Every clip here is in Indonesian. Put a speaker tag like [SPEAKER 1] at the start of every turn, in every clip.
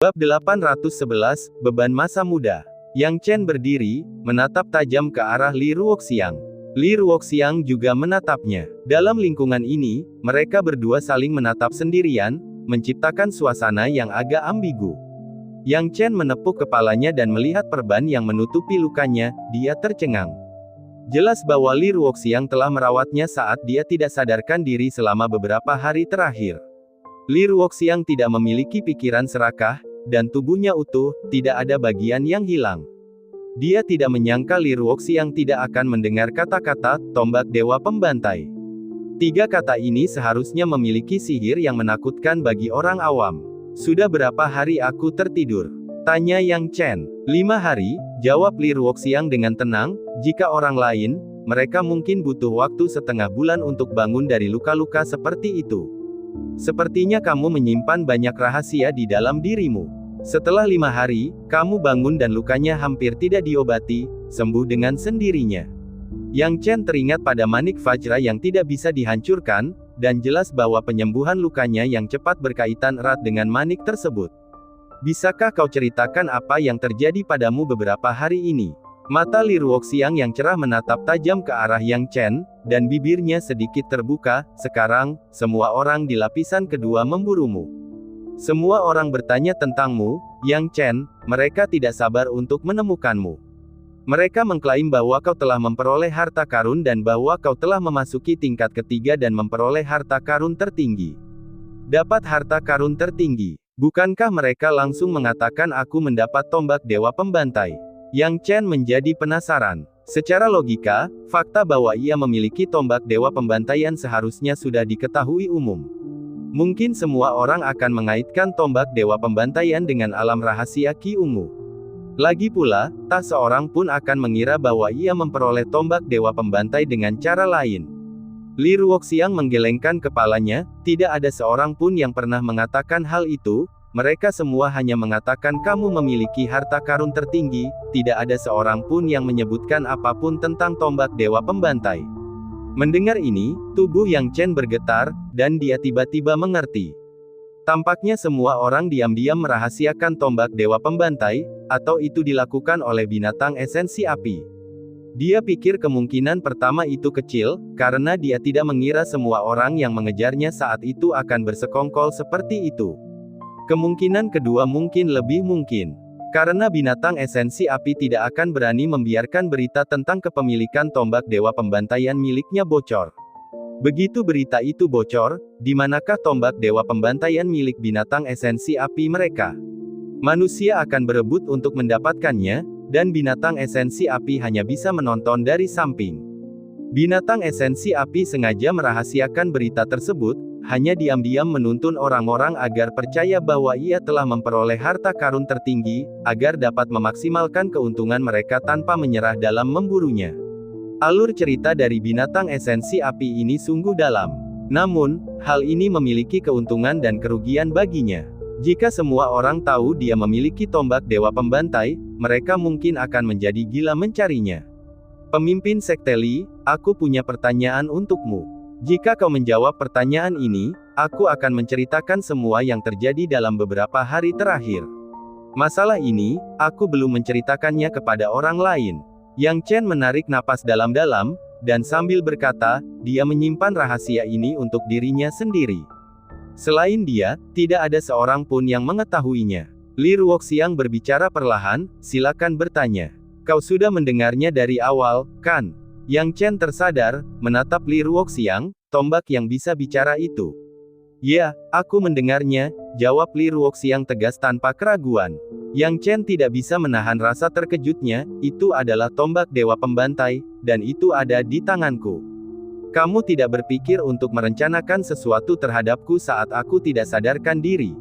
[SPEAKER 1] Bab 811, Beban Masa Muda. Yang Chen berdiri, menatap tajam ke arah Li Ruoxiang. Li Ruoxiang juga menatapnya. Dalam lingkungan ini, mereka berdua saling menatap sendirian, menciptakan suasana yang agak ambigu. Yang Chen menepuk kepalanya dan melihat perban yang menutupi lukanya, dia tercengang. Jelas bahwa Li Ruoxiang telah merawatnya saat dia tidak sadarkan diri selama beberapa hari terakhir. Li Ruoxiang tidak memiliki pikiran serakah, dan tubuhnya utuh, tidak ada bagian yang hilang. Dia tidak menyangka Li Ruoxiang tidak akan mendengar kata-kata, tombak dewa pembantai. Tiga kata ini seharusnya memiliki sihir yang menakutkan bagi orang awam. Sudah berapa hari aku tertidur? Tanya Yang Chen. 5 hari, jawab Li Ruoxiang dengan tenang. Jika orang lain, mereka mungkin butuh waktu setengah bulan untuk bangun dari luka-luka seperti itu. Sepertinya kamu menyimpan banyak rahasia di dalam dirimu. Setelah 5 hari, kamu bangun dan lukanya hampir tidak diobati, sembuh dengan sendirinya. Yang Chen teringat pada manik Vajra yang tidak bisa dihancurkan, dan jelas bahwa penyembuhan lukanya yang cepat berkaitan erat dengan manik tersebut. Bisakah kau ceritakan apa yang terjadi padamu beberapa hari ini? Mata Li Ruoxiang yang cerah menatap tajam ke arah Yang Chen, dan bibirnya sedikit terbuka. Sekarang, semua orang di lapisan kedua memburumu. Semua orang bertanya tentangmu, Yang Chen, mereka tidak sabar untuk menemukanmu. Mereka mengklaim bahwa kau telah memperoleh harta karun dan bahwa kau telah memasuki tingkat ketiga dan memperoleh harta karun tertinggi. Dapat harta karun tertinggi. Bukankah mereka langsung mengatakan aku mendapat tombak dewa pembantai? Yang Chen menjadi penasaran. Secara logika, fakta bahwa ia memiliki tombak dewa pembantaian seharusnya sudah diketahui umum. Mungkin semua orang akan mengaitkan tombak dewa pembantaian dengan alam rahasia Qi Ungu. Lagi pula, tak seorang pun akan mengira bahwa ia memperoleh tombak dewa pembantai dengan cara lain. Li Ruoxiang menggelengkan kepalanya, tidak ada seorang pun yang pernah mengatakan hal itu. Mereka semua hanya mengatakan kamu memiliki harta karun tertinggi, tidak ada seorang pun yang menyebutkan apapun tentang tombak dewa pembantai. Mendengar ini, tubuh Yang Chen bergetar, dan dia tiba-tiba mengerti. Tampaknya semua orang diam-diam merahasiakan tombak dewa pembantai, atau itu dilakukan oleh binatang esensi api. Dia pikir kemungkinan pertama itu kecil, karena dia tidak mengira semua orang yang mengejarnya saat itu akan bersekongkol seperti itu. Kemungkinan kedua mungkin lebih mungkin. Karena binatang esensi api tidak akan berani membiarkan berita tentang kepemilikan tombak dewa pembantaian miliknya bocor. Begitu berita itu bocor, di manakah tombak dewa pembantaian milik binatang esensi api mereka? Manusia akan berebut untuk mendapatkannya, dan binatang esensi api hanya bisa menonton dari samping. Binatang esensi api sengaja merahasiakan berita tersebut, hanya diam-diam menuntun orang-orang agar percaya bahwa ia telah memperoleh harta karun tertinggi, agar dapat memaksimalkan keuntungan mereka tanpa menyerah dalam memburunya. Alur cerita dari binatang esensi api ini sungguh dalam. Namun, hal ini memiliki keuntungan dan kerugian baginya. Jika semua orang tahu dia memiliki tombak dewa pembantai, mereka mungkin akan menjadi gila mencarinya. Pemimpin Sekte Li, aku punya pertanyaan untukmu. Jika kau menjawab pertanyaan ini, aku akan menceritakan semua yang terjadi dalam beberapa hari terakhir. Masalah ini, aku belum menceritakannya kepada orang lain. Yang Chen menarik napas dalam-dalam, dan sambil berkata, dia menyimpan rahasia ini untuk dirinya sendiri. Selain dia, tidak ada seorang pun yang mengetahuinya. Li Ruoxiang berbicara perlahan, silakan bertanya. Kau sudah mendengarnya dari awal, kan? Yang Chen tersadar, menatap Li Ruoxiang, tombak yang bisa bicara itu. Ya, aku mendengarnya, jawab Li Ruoxiang tegas tanpa keraguan. Yang Chen tidak bisa menahan rasa terkejutnya, itu adalah tombak dewa pembantai, dan itu ada di tanganku. Kamu tidak berpikir untuk merencanakan sesuatu terhadapku saat aku tidak sadarkan diri.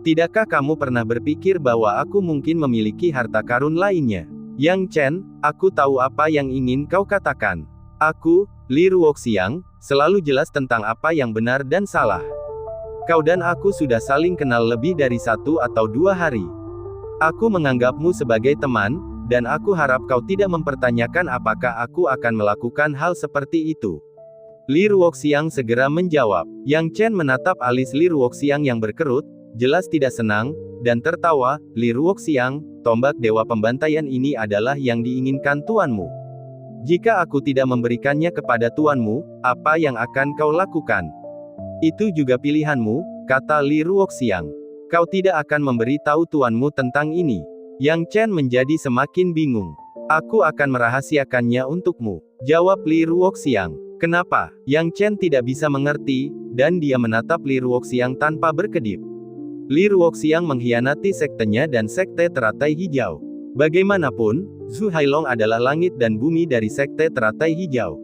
[SPEAKER 1] Tidakkah kamu pernah berpikir bahwa aku mungkin memiliki harta karun lainnya? Yang Chen, aku tahu apa yang ingin kau katakan. Aku, Li Ruoxiang, selalu jelas tentang apa yang benar dan salah. Kau dan aku sudah saling kenal lebih dari 1 atau 2 hari. Aku menganggapmu sebagai teman, dan aku harap kau tidak mempertanyakan apakah aku akan melakukan hal seperti itu. Li Ruoxiang segera menjawab. Yang Chen menatap alis Li Ruoxiang yang berkerut, jelas tidak senang, dan tertawa. Li Ruoxiang, tombak dewa pembantaian ini adalah yang diinginkan tuanmu. Jika aku tidak memberikannya kepada tuanmu, apa yang akan kau lakukan? Itu juga pilihanmu, kata Li Ruoxiang. Kau tidak akan memberitahu tuanmu tentang ini. Yang Chen menjadi semakin bingung. Aku akan merahasiakannya untukmu, jawab Li Ruoxiang. Kenapa? Yang Chen tidak bisa mengerti, dan dia menatap Li Ruoxiang tanpa berkedip. Li Ruoxiang mengkhianati sektenya dan sekte teratai hijau. Bagaimanapun, Zhu Hailong adalah langit dan bumi dari sekte teratai hijau.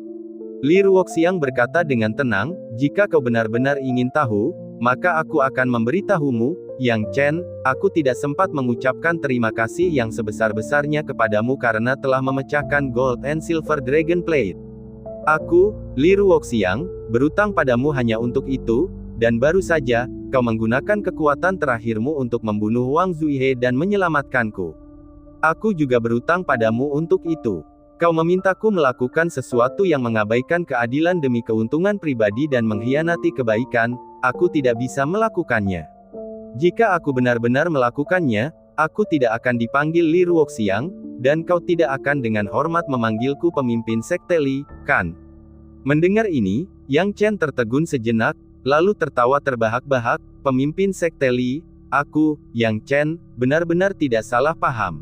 [SPEAKER 1] Li Ruoxiang berkata dengan tenang, jika kau benar-benar ingin tahu, maka aku akan memberitahumu, Yang Chen. Aku tidak sempat mengucapkan terima kasih yang sebesar-besarnya kepadamu karena telah memecahkan Gold and Silver Dragon Plate. Aku, Li Ruoxiang, berutang padamu hanya untuk itu, dan baru saja, kau menggunakan kekuatan terakhirmu untuk membunuh Wang Zuihe dan menyelamatkanku. Aku juga berutang padamu untuk itu. Kau memintaku melakukan sesuatu yang mengabaikan keadilan demi keuntungan pribadi dan mengkhianati kebaikan, aku tidak bisa melakukannya. Jika aku benar-benar melakukannya, aku tidak akan dipanggil Li Ruoxiang, dan kau tidak akan dengan hormat memanggilku pemimpin sekte Li, kan? Mendengar ini, Yang Chen tertegun sejenak, lalu tertawa terbahak-bahak. Pemimpin sekte Li, aku, Yang Chen, benar-benar tidak salah paham.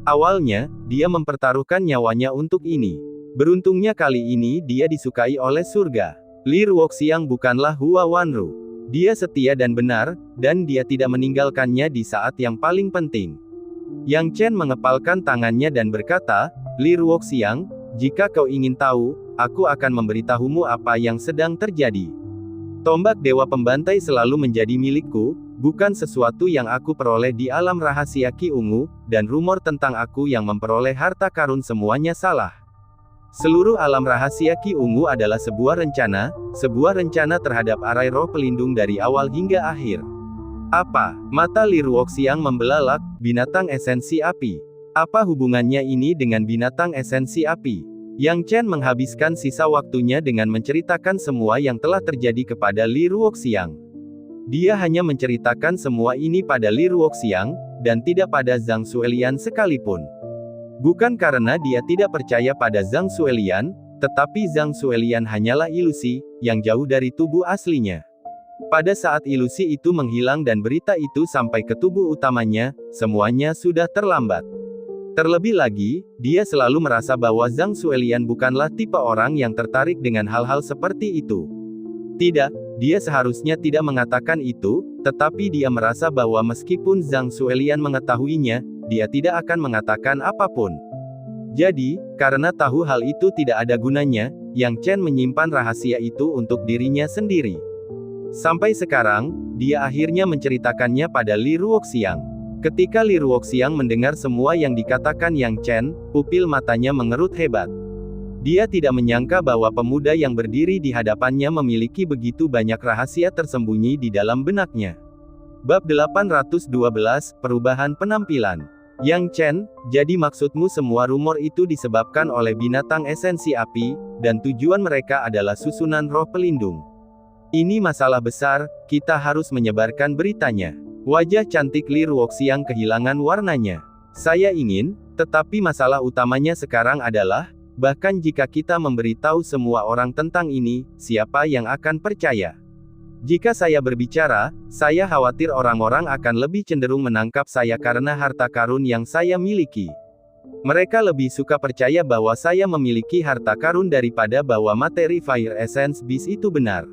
[SPEAKER 1] Awalnya, dia mempertaruhkan nyawanya untuk ini. Beruntungnya kali ini dia disukai oleh surga. Li Ruoxiang bukanlah Hua Wanru. Dia setia dan benar, dan dia tidak meninggalkannya di saat yang paling penting. Yang Chen mengepalkan tangannya dan berkata, Li Ruoxiang, jika kau ingin tahu, aku akan memberitahumu apa yang sedang terjadi. Tombak dewa pembantai selalu menjadi milikku, bukan sesuatu yang aku peroleh di alam rahasia Ki Ungu, dan rumor tentang aku yang memperoleh harta karun semuanya salah. Seluruh alam rahasia Ki Ungu adalah sebuah rencana terhadap arai roh pelindung dari awal hingga akhir. Apa? Mata Li Ruoxiang membelalak. Binatang esensi api. Apa hubungannya ini dengan binatang esensi api? Yang Chen menghabiskan sisa waktunya dengan menceritakan semua yang telah terjadi kepada Li Ruoxiang. Dia hanya menceritakan semua ini pada Li Ruoxiang, dan tidak pada Zhang Xuelian sekalipun. Bukan karena dia tidak percaya pada Zhang Xuelian, tetapi Zhang Xuelian hanyalah ilusi, yang jauh dari tubuh aslinya. Pada saat ilusi itu menghilang dan berita itu sampai ke tubuh utamanya, semuanya sudah terlambat. Terlebih lagi, dia selalu merasa bahwa Zhang Xuelian bukanlah tipe orang yang tertarik dengan hal-hal seperti itu. Tidak, dia seharusnya tidak mengatakan itu, tetapi dia merasa bahwa meskipun Zhang Xuelian mengetahuinya, dia tidak akan mengatakan apapun. Jadi, karena tahu hal itu tidak ada gunanya, Yang Chen menyimpan rahasia itu untuk dirinya sendiri. Sampai sekarang, dia akhirnya menceritakannya pada Li Ruoxiang. Ketika Li Ruoxiang mendengar semua yang dikatakan Yang Chen, pupil matanya mengerut hebat. Dia tidak menyangka bahwa pemuda yang berdiri di hadapannya memiliki begitu banyak rahasia tersembunyi di dalam benaknya. Bab 812, Perubahan Penampilan. Yang Chen, jadi maksudmu semua rumor itu disebabkan oleh binatang esensi api, dan tujuan mereka adalah susunan roh pelindung. Ini masalah besar, kita harus menyebarkan beritanya. Wajah cantik Li Ruoxiang kehilangan warnanya. Saya ingin, tetapi masalah utamanya sekarang adalah, bahkan jika kita memberitahu semua orang tentang ini, siapa yang akan percaya? Jika saya berbicara, saya khawatir orang-orang akan lebih cenderung menangkap saya karena harta karun yang saya miliki. Mereka lebih suka percaya bahwa saya memiliki harta karun daripada bahwa materi Fire Essence Beast itu benar.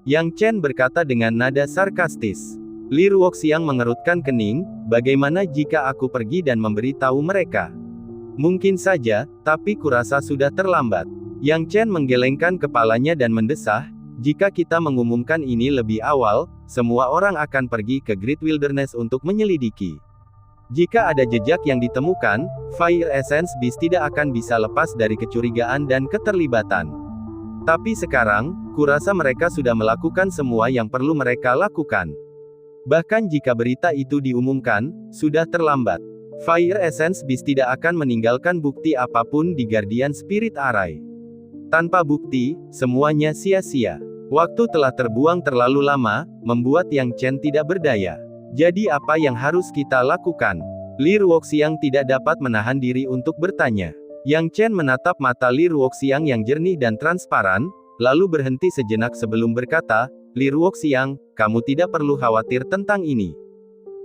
[SPEAKER 1] Yang Chen berkata dengan nada sarkastis. Li Ruoxiang mengerutkan kening, bagaimana jika aku pergi dan memberitahu mereka? Mungkin saja, tapi kurasa sudah terlambat. Yang Chen menggelengkan kepalanya dan mendesah, jika kita mengumumkan ini lebih awal, semua orang akan pergi ke Great Wilderness untuk menyelidiki. Jika ada jejak yang ditemukan, Fire Essence Beast tidak akan bisa lepas dari kecurigaan dan keterlibatan. Tapi sekarang, kurasa mereka sudah melakukan semua yang perlu mereka lakukan. Bahkan jika berita itu diumumkan, sudah terlambat. Fire Essence Beast tidak akan meninggalkan bukti apapun di Guardian Spirit Array. Tanpa bukti, semuanya sia-sia. Waktu telah terbuang terlalu lama, membuat Yang Chen tidak berdaya. Jadi apa yang harus kita lakukan? Li Ruoxiang tidak dapat menahan diri untuk bertanya. Yang Chen menatap mata Li Ruoxiang yang jernih dan transparan, lalu berhenti sejenak sebelum berkata, Li Ruoxiang, kamu tidak perlu khawatir tentang ini.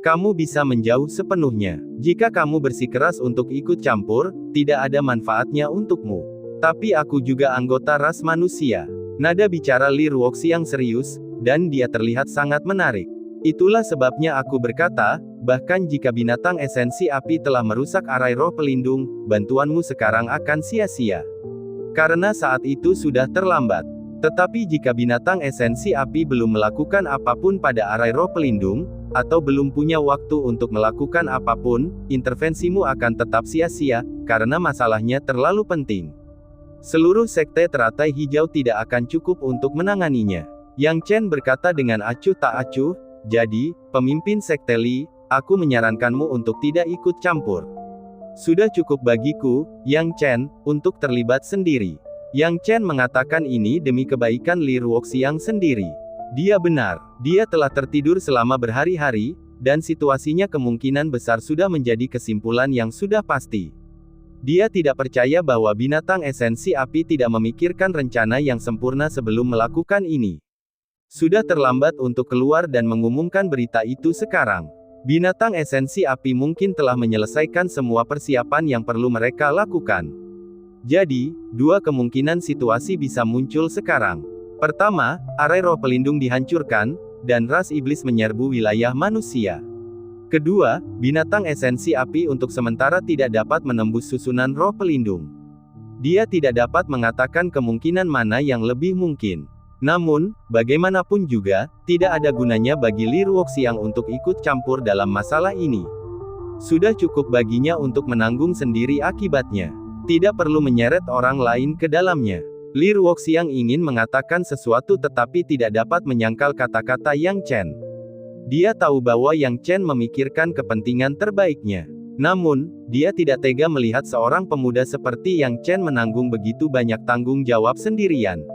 [SPEAKER 1] Kamu bisa menjauh sepenuhnya. Jika kamu bersikeras untuk ikut campur, tidak ada manfaatnya untukmu. Tapi aku juga anggota ras manusia. Nada bicara Li Ruoxiang serius, dan dia terlihat sangat menarik. Itulah sebabnya aku berkata, bahkan jika binatang esensi api telah merusak arai roh pelindung, bantuanmu sekarang akan sia-sia. Karena saat itu sudah terlambat. Tetapi jika binatang esensi api belum melakukan apapun pada arai roh pelindung, atau belum punya waktu untuk melakukan apapun, intervensimu akan tetap sia-sia, karena masalahnya terlalu penting. Seluruh sekte teratai hijau tidak akan cukup untuk menanganinya. Yang Chen berkata dengan acuh tak acuh, jadi, pemimpin sekte Li, aku menyarankanmu untuk tidak ikut campur. Sudah cukup bagiku, Yang Chen, untuk terlibat sendiri. Yang Chen mengatakan ini demi kebaikan Li Ruoxiang sendiri. Dia benar, dia telah tertidur selama berhari-hari, dan situasinya kemungkinan besar sudah menjadi kesimpulan yang sudah pasti. Dia tidak percaya bahwa binatang esensi api tidak memikirkan rencana yang sempurna sebelum melakukan ini. Sudah terlambat untuk keluar dan mengumumkan berita itu sekarang. Binatang esensi api mungkin telah menyelesaikan semua persiapan yang perlu mereka lakukan. Jadi, dua kemungkinan situasi bisa muncul sekarang. Pertama, arai roh pelindung dihancurkan, dan ras iblis menyerbu wilayah manusia. Kedua, binatang esensi api untuk sementara tidak dapat menembus susunan roh pelindung. Dia tidak dapat mengatakan kemungkinan mana yang lebih mungkin. Namun, bagaimanapun juga, tidak ada gunanya bagi Li Ruoxiang untuk ikut campur dalam masalah ini. Sudah cukup baginya untuk menanggung sendiri akibatnya. Tidak perlu menyeret orang lain ke dalamnya. Li Ruoxiang ingin mengatakan sesuatu tetapi tidak dapat menyangkal kata-kata Yang Chen. Dia tahu bahwa Yang Chen memikirkan kepentingan terbaiknya. Namun, dia tidak tega melihat seorang pemuda seperti Yang Chen menanggung begitu banyak tanggung jawab sendirian.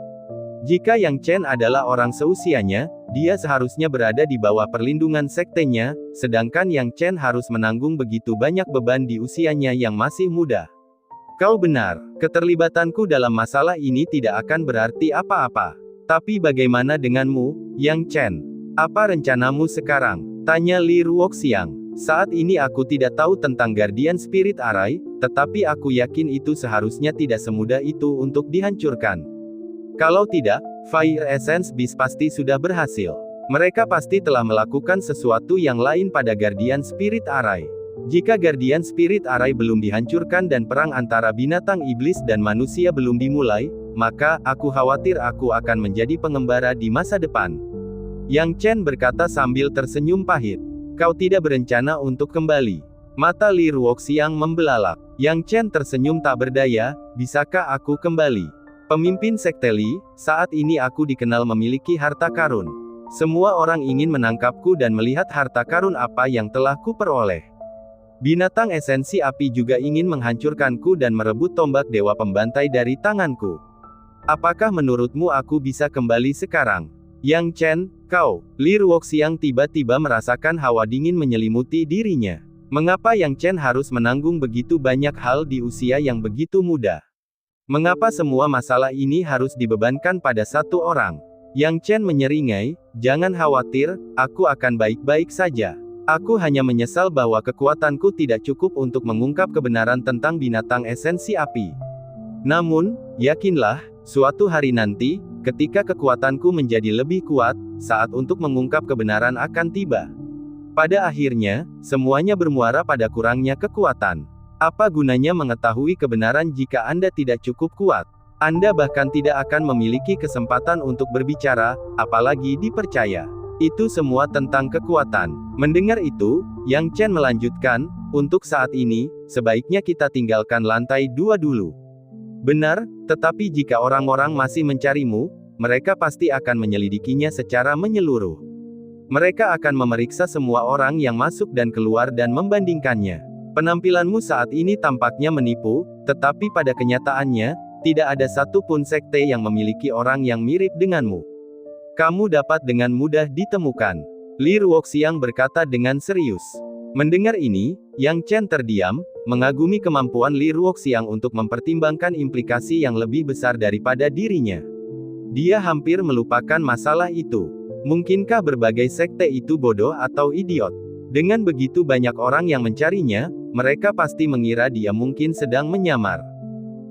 [SPEAKER 1] Jika Yang Chen adalah orang seusianya, dia seharusnya berada di bawah perlindungan sektenya, sedangkan Yang Chen harus menanggung begitu banyak beban di usianya yang masih muda. Kau benar, keterlibatanku dalam masalah ini tidak akan berarti apa-apa. Tapi bagaimana denganmu, Yang Chen? Apa rencanamu sekarang? Tanya Li Ruoxiang. Saat ini aku tidak tahu tentang Guardian Spirit Arai, tetapi aku yakin itu seharusnya tidak semudah itu untuk dihancurkan. Kalau tidak, Fire Essence Beast pasti sudah berhasil. Mereka pasti telah melakukan sesuatu yang lain pada Guardian Spirit Arai. Jika Guardian Spirit Arai belum dihancurkan dan perang antara binatang iblis dan manusia belum dimulai, maka, aku khawatir aku akan menjadi pengembara di masa depan. Yang Chen berkata sambil tersenyum pahit. Kau tidak berencana untuk kembali. Mata Li Ruoxiang membelalak. Yang Chen tersenyum tak berdaya, bisakah aku kembali? Pemimpin sekte Li, saat ini aku dikenal memiliki harta karun. Semua orang ingin menangkapku dan melihat harta karun apa yang telah kuperoleh. Binatang esensi api juga ingin menghancurkanku dan merebut tombak dewa pembantai dari tanganku. Apakah menurutmu aku bisa kembali sekarang? Yang Chen, kau, Li Ruoxiang tiba-tiba merasakan hawa dingin menyelimuti dirinya. Mengapa Yang Chen harus menanggung begitu banyak hal di usia yang begitu muda? Mengapa semua masalah ini harus dibebankan pada satu orang? Yang Chen menyeringai, jangan khawatir, aku akan baik-baik saja. Aku hanya menyesal bahwa kekuatanku tidak cukup untuk mengungkap kebenaran tentang binatang esensi api. Namun, yakinlah, suatu hari nanti, ketika kekuatanku menjadi lebih kuat, saat untuk mengungkap kebenaran akan tiba. Pada akhirnya, semuanya bermuara pada kurangnya kekuatan. Apa gunanya mengetahui kebenaran jika Anda tidak cukup kuat? Anda bahkan tidak akan memiliki kesempatan untuk berbicara, apalagi dipercaya. Itu semua tentang kekuatan. Mendengar itu, Yang Chen melanjutkan, untuk saat ini, sebaiknya kita tinggalkan lantai 2 dulu. Benar, tetapi jika orang-orang masih mencarimu, mereka pasti akan menyelidikinya secara menyeluruh. Mereka akan memeriksa semua orang yang masuk dan keluar dan membandingkannya. Penampilanmu saat ini tampaknya menipu, tetapi pada kenyataannya, tidak ada satupun sekte yang memiliki orang yang mirip denganmu. Kamu dapat dengan mudah ditemukan. Li Ruoxiang berkata dengan serius. Mendengar ini, Yang Chen terdiam, mengagumi kemampuan Li Ruoxiang untuk mempertimbangkan implikasi yang lebih besar daripada dirinya. Dia hampir melupakan masalah itu. Mungkinkah berbagai sekte itu bodoh atau idiot? Dengan begitu banyak orang yang mencarinya, mereka pasti mengira dia mungkin sedang menyamar.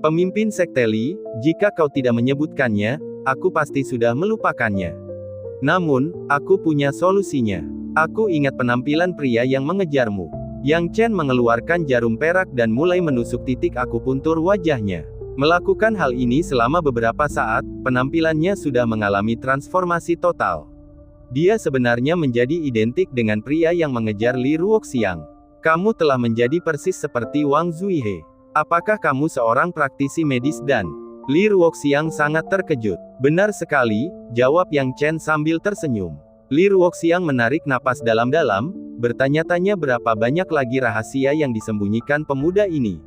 [SPEAKER 1] Pemimpin sekte Li, jika kau tidak menyebutkannya, aku pasti sudah melupakannya. Namun, aku punya solusinya. Aku ingat penampilan pria yang mengejarmu. Yang Chen mengeluarkan jarum perak dan mulai menusuk titik akupuntur wajahnya. Melakukan hal ini selama beberapa saat, penampilannya sudah mengalami transformasi total. Dia sebenarnya menjadi identik dengan pria yang mengejar Li Ruoxiang. Kamu telah menjadi persis seperti Wang Zuihe. Apakah kamu seorang praktisi medis dan... Li Ruoxiang sangat terkejut. Benar sekali, jawab Yang Chen sambil tersenyum. Li Ruoxiang menarik napas dalam-dalam, bertanya-tanya berapa banyak lagi rahasia yang disembunyikan pemuda ini.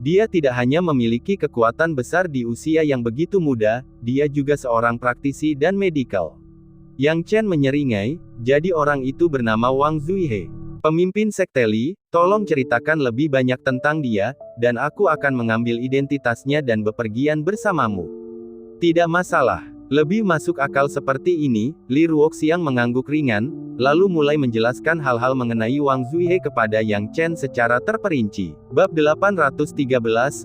[SPEAKER 1] Dia tidak hanya memiliki kekuatan besar di usia yang begitu muda, dia juga seorang praktisi dan medikal. Yang Chen menyeringai, jadi orang itu bernama Wang Zuihe. Pemimpin sekte Li, tolong ceritakan lebih banyak tentang dia, dan aku akan mengambil identitasnya dan bepergian bersamamu. Tidak masalah. Lebih masuk akal seperti ini, Li Ruoxiang mengangguk ringan, lalu mulai menjelaskan hal-hal mengenai Wang Zuihe kepada Yang Chen secara terperinci. Bab 813,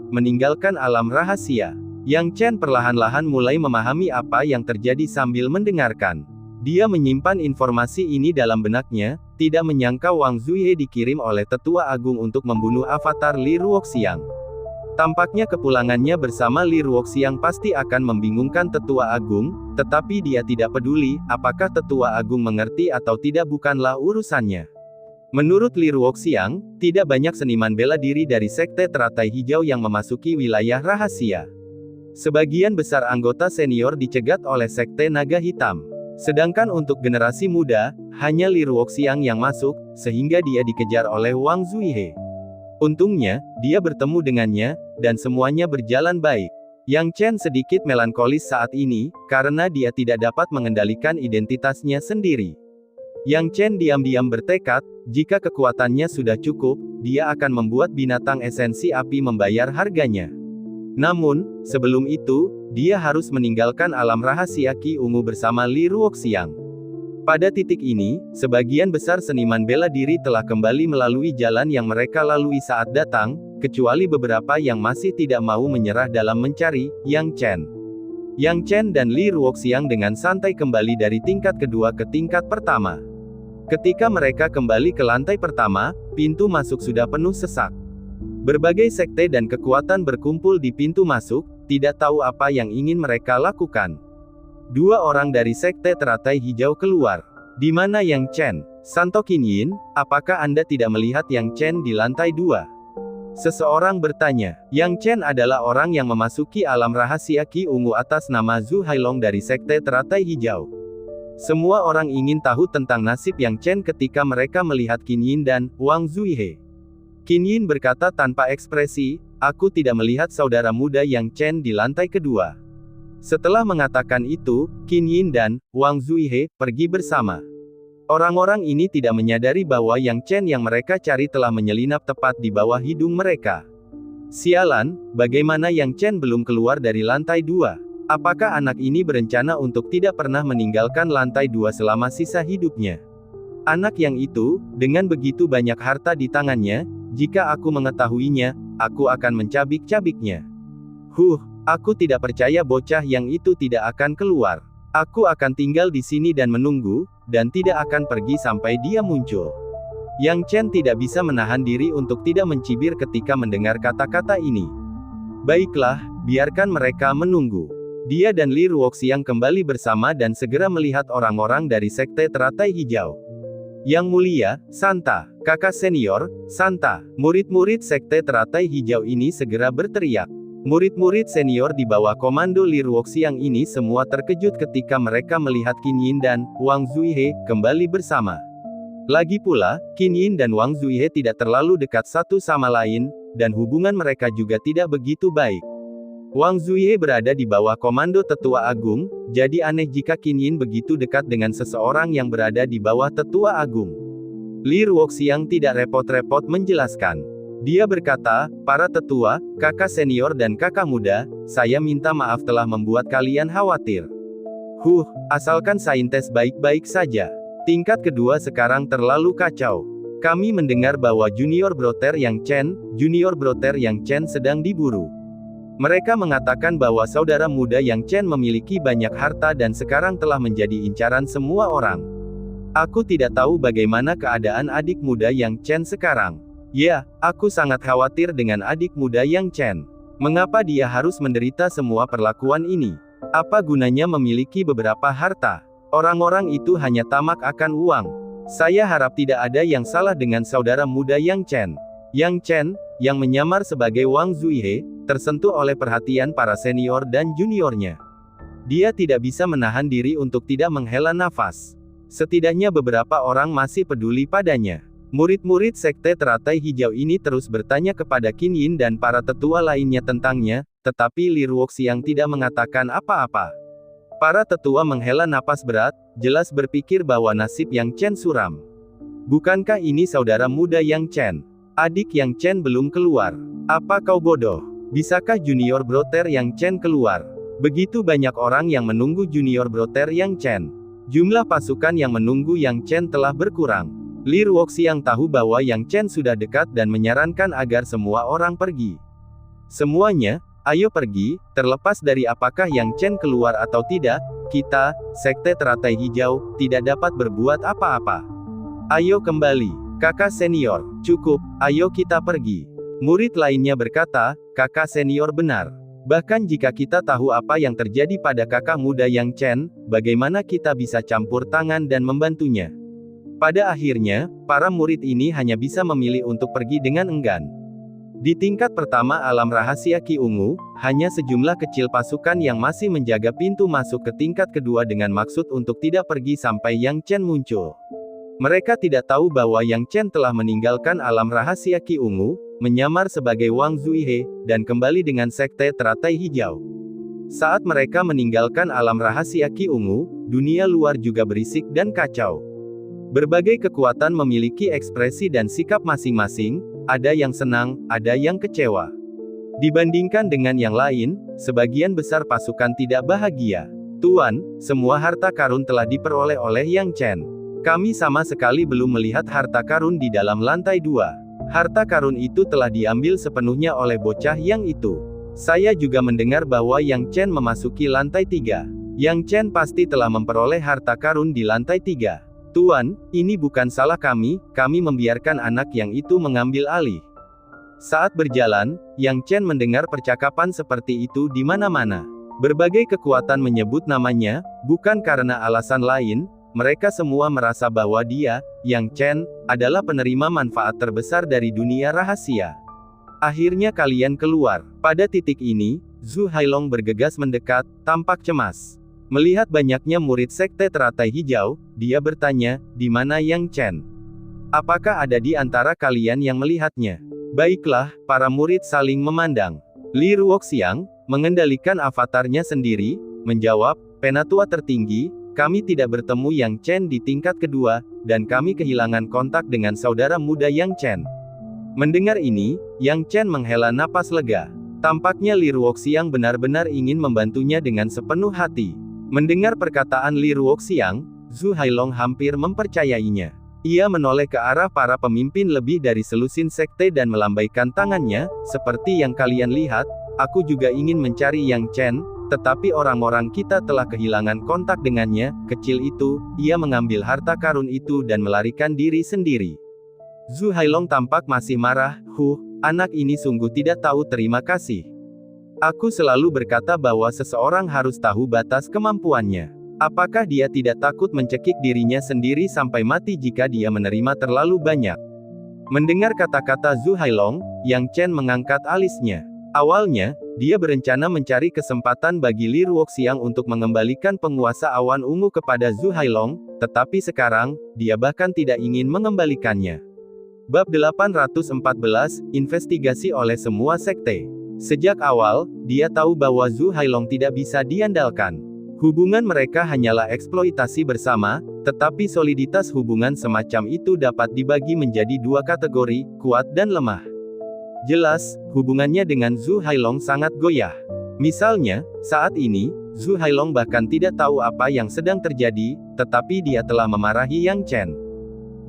[SPEAKER 1] Meninggalkan Alam Rahasia. Yang Chen perlahan-lahan mulai memahami apa yang terjadi sambil mendengarkan. Dia menyimpan informasi ini dalam benaknya, tidak menyangka Wang Zuihe dikirim oleh Tetua Agung untuk membunuh avatar Li Ruoxiang. Tampaknya kepulangannya bersama Li Ruoxiang pasti akan membingungkan Tetua Agung, tetapi dia tidak peduli, apakah Tetua Agung mengerti atau tidak bukanlah urusannya. Menurut Li Ruoxiang, tidak banyak seniman bela diri dari Sekte Teratai Hijau yang memasuki wilayah rahasia. Sebagian besar anggota senior dicegat oleh Sekte Naga Hitam. Sedangkan untuk generasi muda, hanya Li Ruoxiang yang masuk, sehingga dia dikejar oleh Wang Zuihe. Untungnya, dia bertemu dengannya, dan semuanya berjalan baik. Yang Chen sedikit melankolis saat ini, karena dia tidak dapat mengendalikan identitasnya sendiri. Yang Chen diam-diam bertekad, jika kekuatannya sudah cukup, dia akan membuat binatang esensi api membayar harganya. Namun, sebelum itu, dia harus meninggalkan alam rahasia Qi Ungu bersama Li Ruoxiang. Pada titik ini, sebagian besar seniman bela diri telah kembali melalui jalan yang mereka lalui saat datang, kecuali beberapa yang masih tidak mau menyerah dalam mencari Yang Chen. Yang Chen dan Li Ruoxiang dengan santai kembali dari tingkat kedua ke tingkat pertama. Ketika mereka kembali ke lantai pertama, pintu masuk sudah penuh sesak. Berbagai sekte dan kekuatan berkumpul di pintu masuk, tidak tahu apa yang ingin mereka lakukan. Dua orang dari Sekte Teratai Hijau keluar. Di mana Yang Chen? Santo Qinyin, apakah Anda tidak melihat Yang Chen di lantai 2? Seseorang bertanya. Yang Chen adalah orang yang memasuki alam rahasia Qi Ungu atas nama Zhu Hailong dari Sekte Teratai Hijau. Semua orang ingin tahu tentang nasib Yang Chen ketika mereka melihat Qinyin dan Wang Zuihe. Qinyin berkata tanpa ekspresi, aku tidak melihat saudara muda Yang Chen di lantai kedua. Setelah mengatakan itu, Qinyin dan Wang Zuihe pergi bersama. Orang-orang ini tidak menyadari bahwa Yang Chen yang mereka cari telah menyelinap tepat di bawah hidung mereka. Sialan, bagaimana Yang Chen belum keluar dari lantai 2? Apakah anak ini berencana untuk tidak pernah meninggalkan lantai 2 selama sisa hidupnya? Anak yang itu, dengan begitu banyak harta di tangannya, jika aku mengetahuinya, aku akan mencabik-cabiknya. Aku tidak percaya bocah yang itu tidak akan keluar. Aku akan tinggal di sini dan menunggu, dan tidak akan pergi sampai dia muncul. Yang Chen tidak bisa menahan diri untuk tidak mencibir ketika mendengar kata-kata ini. Baiklah, biarkan mereka menunggu. Dia dan Li Ruoxiang kembali bersama dan segera melihat orang-orang dari Sekte Teratai Hijau. Yang mulia, Santa, kakak senior, Santa, murid-murid Sekte Teratai Hijau ini segera berteriak. Murid-murid senior di bawah komando Li Ruoxiang ini semua terkejut ketika mereka melihat Qinyin dan Wang Zuihe kembali bersama. Lagi pula, Qinyin dan Wang Zuihe tidak terlalu dekat satu sama lain, dan hubungan mereka juga tidak begitu baik. Wang Zuihe berada di bawah komando Tetua Agung, jadi aneh jika Qin Yin begitu dekat dengan seseorang yang berada di bawah Tetua Agung. Li Ruoxiang tidak repot-repot menjelaskan. Dia berkata, para tetua, kakak senior dan kakak muda, saya minta maaf telah membuat kalian khawatir. Asalkan saintes baik-baik saja. Tingkat kedua sekarang terlalu kacau. Kami mendengar bahwa Junior Brother Yang Chen sedang diburu. Mereka mengatakan bahwa saudara muda Yang Chen memiliki banyak harta dan sekarang telah menjadi incaran semua orang. Aku tidak tahu bagaimana keadaan adik muda Yang Chen sekarang. Ya, aku sangat khawatir dengan adik muda Yang Chen. Mengapa dia harus menderita semua perlakuan ini? Apa gunanya memiliki beberapa harta? Orang-orang itu hanya tamak akan uang. Saya harap tidak ada yang salah dengan saudara muda Yang Chen. Yang Chen, yang menyamar sebagai Wang Zuihe, tersentuh oleh perhatian para senior dan juniornya. Dia tidak bisa menahan diri untuk tidak menghela nafas. Setidaknya beberapa orang masih peduli padanya. Murid-murid sekte teratai hijau ini terus bertanya kepada Qin Yin dan para tetua lainnya tentangnya, tetapi Li Ruoxiang tidak mengatakan apa-apa. Para tetua menghela napas berat, jelas berpikir bahwa nasib Yang Chen suram. Bukankah ini saudara muda Yang Chen? Adik Yang Chen belum keluar. Apa kau bodoh? Bisakah Junior Brother Yang Chen keluar? Begitu banyak orang yang menunggu Junior Brother Yang Chen. Jumlah pasukan yang menunggu Yang Chen telah berkurang. Li Ruoxiang tahu bahwa Yang Chen sudah dekat dan menyarankan agar semua orang pergi. Semuanya, ayo pergi, terlepas dari apakah Yang Chen keluar atau tidak, kita, sekte teratai hijau, tidak dapat berbuat apa-apa. Ayo kembali, kakak senior, cukup, ayo kita pergi. Murid lainnya berkata, kakak senior benar. Bahkan jika kita tahu apa yang terjadi pada kakak muda Yang Chen, bagaimana kita bisa campur tangan dan membantunya? Pada akhirnya, para murid ini hanya bisa memilih untuk pergi dengan enggan. Di tingkat pertama alam rahasia Qi Ungu, hanya sejumlah kecil pasukan yang masih menjaga pintu masuk ke tingkat kedua dengan maksud untuk tidak pergi sampai Yang Chen muncul. Mereka tidak tahu bahwa Yang Chen telah meninggalkan alam rahasia Qi Ungu, menyamar sebagai Wang Zuihe, dan kembali dengan sekte teratai hijau. Saat mereka meninggalkan alam rahasia Qi Ungu, dunia luar juga berisik dan kacau. Berbagai kekuatan memiliki ekspresi dan sikap masing-masing, ada yang senang, ada yang kecewa. Dibandingkan dengan yang lain, sebagian besar pasukan tidak bahagia. Tuan, semua harta karun telah diperoleh oleh Yang Chen. Kami sama sekali belum melihat harta karun di dalam lantai 2. Harta karun itu telah diambil sepenuhnya oleh bocah yang itu. Saya juga mendengar bahwa Yang Chen memasuki lantai 3. Yang Chen pasti telah memperoleh harta karun di lantai 3. Tuan, ini bukan salah kami membiarkan anak yang itu mengambil alih. Saat berjalan, Yang Chen mendengar percakapan seperti itu di mana-mana. Berbagai kekuatan menyebut namanya, bukan karena alasan lain. Mereka semua merasa bahwa dia, Yang Chen, adalah penerima manfaat terbesar dari dunia rahasia. Akhirnya kalian keluar. Pada titik ini, Zhu Hailong bergegas mendekat, tampak cemas. Melihat banyaknya murid sekte teratai hijau, dia bertanya, di mana Yang Chen? Apakah ada di antara kalian yang melihatnya? Baiklah, para murid saling memandang. Li Ruoxiang, mengendalikan avatarnya sendiri, menjawab, Penatua tertinggi, kami tidak bertemu Yang Chen di tingkat kedua, dan kami kehilangan kontak dengan saudara muda Yang Chen. Mendengar ini, Yang Chen menghela napas lega. Tampaknya Li Ruoxiang benar-benar ingin membantunya dengan sepenuh hati. Mendengar perkataan Li Ruoxiang, Zhu Hailong hampir mempercayainya. Ia menoleh ke arah para pemimpin lebih dari selusin sekte dan melambaikan tangannya, seperti yang kalian lihat, aku juga ingin mencari Yang Chen, tetapi orang-orang kita telah kehilangan kontak dengannya. Kecil itu, ia mengambil harta karun itu dan melarikan diri sendiri. Zhu Hailong tampak masih marah, anak ini sungguh tidak tahu terima kasih. Aku selalu berkata bahwa seseorang harus tahu batas kemampuannya. Apakah dia tidak takut mencekik dirinya sendiri sampai mati jika dia menerima terlalu banyak? Mendengar kata-kata Zhu Hailong, Yang Chen mengangkat alisnya. Awalnya, dia berencana mencari kesempatan bagi Li Ruoxiang untuk mengembalikan penguasa awan ungu kepada Zhu Hailong, tetapi sekarang, dia bahkan tidak ingin mengembalikannya. Bab 814, Investigasi oleh semua sekte. Sejak awal, dia tahu bahwa Zhu Hailong tidak bisa diandalkan. Hubungan mereka hanyalah eksploitasi bersama, tetapi soliditas hubungan semacam itu dapat dibagi menjadi dua kategori, kuat dan lemah. Jelas, hubungannya dengan Zhu Hailong sangat goyah. Misalnya, saat ini, Zhu Hailong bahkan tidak tahu apa yang sedang terjadi, tetapi dia telah memarahi Yang Chen.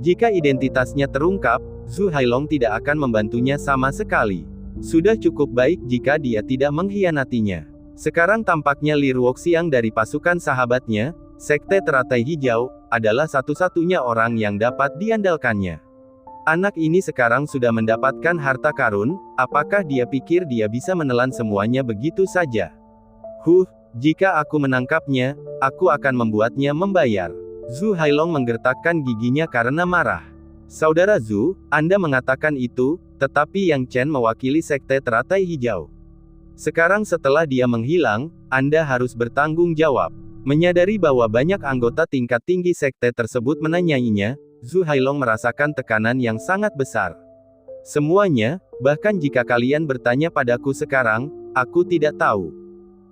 [SPEAKER 1] Jika identitasnya terungkap, Zhu Hailong tidak akan membantunya sama sekali. Sudah cukup baik jika dia tidak mengkhianatinya. Sekarang tampaknya Li Ruoxiang dari pasukan sahabatnya, Sekte Teratai Hijau, adalah satu-satunya orang yang dapat diandalkannya. Anak ini sekarang sudah mendapatkan harta karun, apakah dia pikir dia bisa menelan semuanya begitu saja? Jika aku menangkapnya, aku akan membuatnya membayar. Zhu Hailong menggertakkan giginya karena marah. Saudara Zhu, Anda mengatakan itu, tetapi Yang Chen mewakili Sekte Teratai Hijau. Sekarang setelah dia menghilang, Anda harus bertanggung jawab. Menyadari bahwa banyak anggota tingkat tinggi sekte tersebut menanyainya, Zhu Hailong merasakan tekanan yang sangat besar. Semuanya, bahkan jika kalian bertanya padaku sekarang, aku tidak tahu.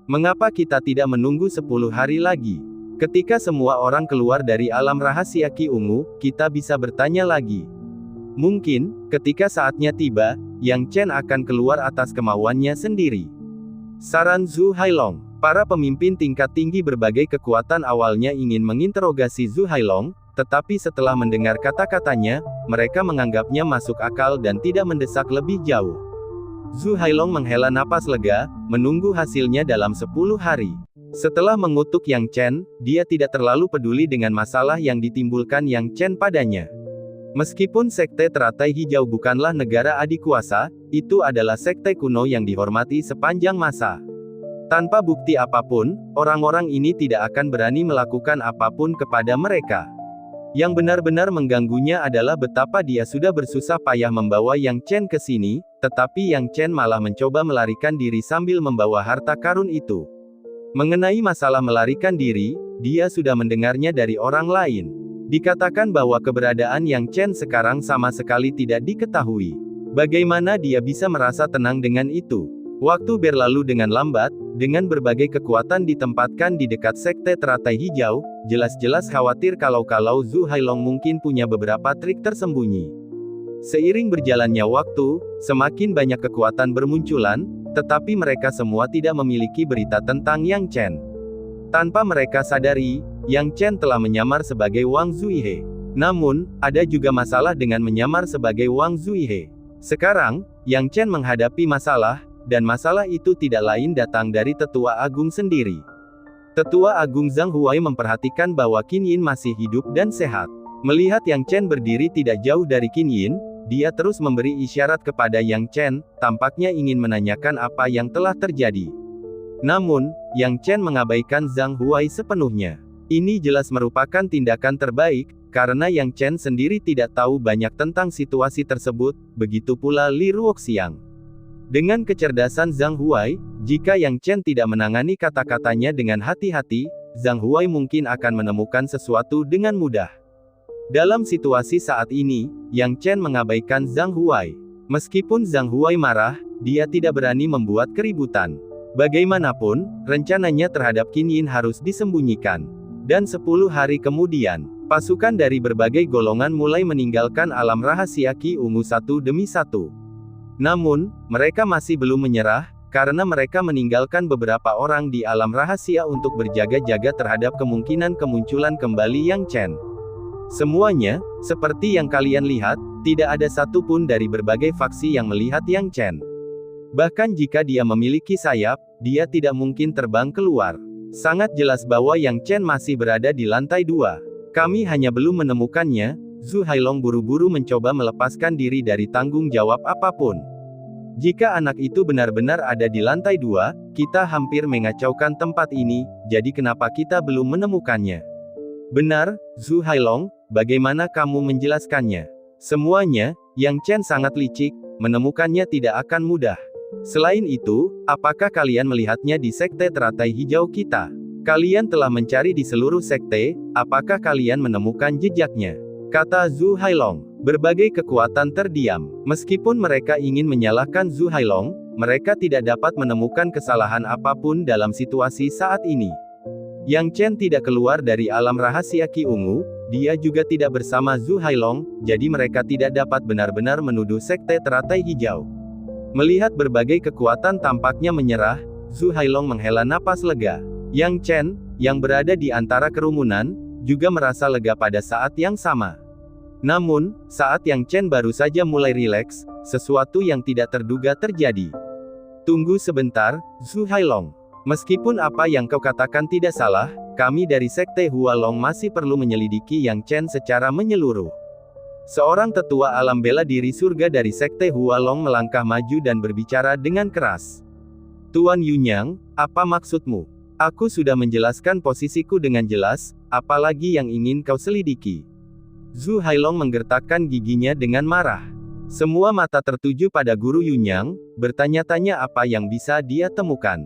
[SPEAKER 1] Mengapa kita tidak menunggu 10 hari lagi? Ketika semua orang keluar dari alam rahasia Qi Ungu, kita bisa bertanya lagi. Mungkin, ketika saatnya tiba, Yang Chen akan keluar atas kemauannya sendiri. Saran Zhu Hailong. Para pemimpin tingkat tinggi berbagai kekuatan awalnya ingin menginterogasi Zhu Hailong, tetapi setelah mendengar kata-katanya, mereka menganggapnya masuk akal dan tidak mendesak lebih jauh. Zhu Hailong menghela napas lega, menunggu hasilnya dalam 10 hari. Setelah mengutuk Yang Chen, dia tidak terlalu peduli dengan masalah yang ditimbulkan Yang Chen padanya. Meskipun Sekte Teratai Hijau bukanlah negara adikuasa, itu adalah sekte kuno yang dihormati sepanjang masa. Tanpa bukti apapun, orang-orang ini tidak akan berani melakukan apapun kepada mereka. Yang benar-benar mengganggunya adalah betapa dia sudah bersusah payah membawa Yang Chen ke sini, tetapi Yang Chen malah mencoba melarikan diri sambil membawa harta karun itu. Mengenai masalah melarikan diri, dia sudah mendengarnya dari orang lain. Dikatakan bahwa keberadaan Yang Chen sekarang sama sekali tidak diketahui. Bagaimana dia bisa merasa tenang dengan itu? Waktu berlalu dengan lambat, dengan berbagai kekuatan ditempatkan di dekat Sekte Teratai Hijau, jelas-jelas khawatir kalau Zhu Hailong mungkin punya beberapa trik tersembunyi. Seiring berjalannya waktu, semakin banyak kekuatan bermunculan, tetapi mereka semua tidak memiliki berita tentang Yang Chen. Tanpa mereka sadari, Yang Chen telah menyamar sebagai Wang Zuihe. Namun, ada juga masalah dengan menyamar sebagai Wang Zuihe. Sekarang, Yang Chen menghadapi masalah, dan masalah itu tidak lain datang dari Tetua Agung sendiri. Tetua Agung Zhang Huai memperhatikan bahwa Qin Yin masih hidup dan sehat. Melihat Yang Chen berdiri tidak jauh dari Qin Yin, dia terus memberi isyarat kepada Yang Chen, tampaknya ingin menanyakan apa yang telah terjadi. Namun, Yang Chen mengabaikan Zhang Huai sepenuhnya. Ini jelas merupakan tindakan terbaik, karena Yang Chen sendiri tidak tahu banyak tentang situasi tersebut, begitu pula Li Ruoxiang. Dengan kecerdasan Zhang Huai, jika Yang Chen tidak menangani kata-katanya dengan hati-hati, Zhang Huai mungkin akan menemukan sesuatu dengan mudah. Dalam situasi saat ini, Yang Chen mengabaikan Zhang Huai. Meskipun Zhang Huai marah, dia tidak berani membuat keributan. Bagaimanapun, rencananya terhadap Qin Yin harus disembunyikan. Dan 10 hari kemudian, pasukan dari berbagai golongan mulai meninggalkan alam rahasia Qi Ungu satu demi satu. Namun, mereka masih belum menyerah, karena mereka meninggalkan beberapa orang di alam rahasia untuk berjaga-jaga terhadap kemungkinan kemunculan kembali Yang Chen. Semuanya, seperti yang kalian lihat, tidak ada satupun dari berbagai faksi yang melihat Yang Chen. Bahkan jika dia memiliki sayap, dia tidak mungkin terbang keluar. Sangat jelas bahwa Yang Chen masih berada di lantai 2. Kami hanya belum menemukannya. Zhu Hailong buru-buru mencoba melepaskan diri dari tanggung jawab apapun. Jika anak itu benar-benar ada di lantai 2, kita hampir mengacaukan tempat ini, jadi kenapa kita belum menemukannya? Benar, Zhu Hailong, bagaimana kamu menjelaskannya? Semuanya, Yang Chen sangat licik, menemukannya tidak akan mudah. Selain itu, apakah kalian melihatnya di Sekte Teratai Hijau kita? Kalian telah mencari di seluruh sekte, apakah kalian menemukan jejaknya? Kata Zhu Hailong. Berbagai kekuatan terdiam. Meskipun mereka ingin menyalahkan Zhu Hailong, mereka tidak dapat menemukan kesalahan apapun dalam situasi saat ini. Yang Chen tidak keluar dari alam rahasia Qi Ungu, dia juga tidak bersama Zhu Hailong, jadi mereka tidak dapat benar-benar menuduh sekte teratai hijau. Melihat berbagai kekuatan tampaknya menyerah, Zhu Hailong menghela napas lega. Yang Chen, yang berada di antara kerumunan, juga merasa lega pada saat yang sama. Namun, saat Yang Chen baru saja mulai rileks, sesuatu yang tidak terduga terjadi. Tunggu sebentar, Zhu Hailong. Meskipun apa yang kau katakan tidak salah, kami dari Sekte Hualong masih perlu menyelidiki Yang Chen secara menyeluruh. Seorang tetua alam bela diri surga dari Sekte Hualong melangkah maju dan berbicara dengan keras. Tuan Yunyang, apa maksudmu? Aku sudah menjelaskan posisiku dengan jelas, apalagi yang ingin kau selidiki? Zhu Hailong menggertakkan giginya dengan marah. Semua mata tertuju pada Guru Yunyang, bertanya-tanya apa yang bisa dia temukan.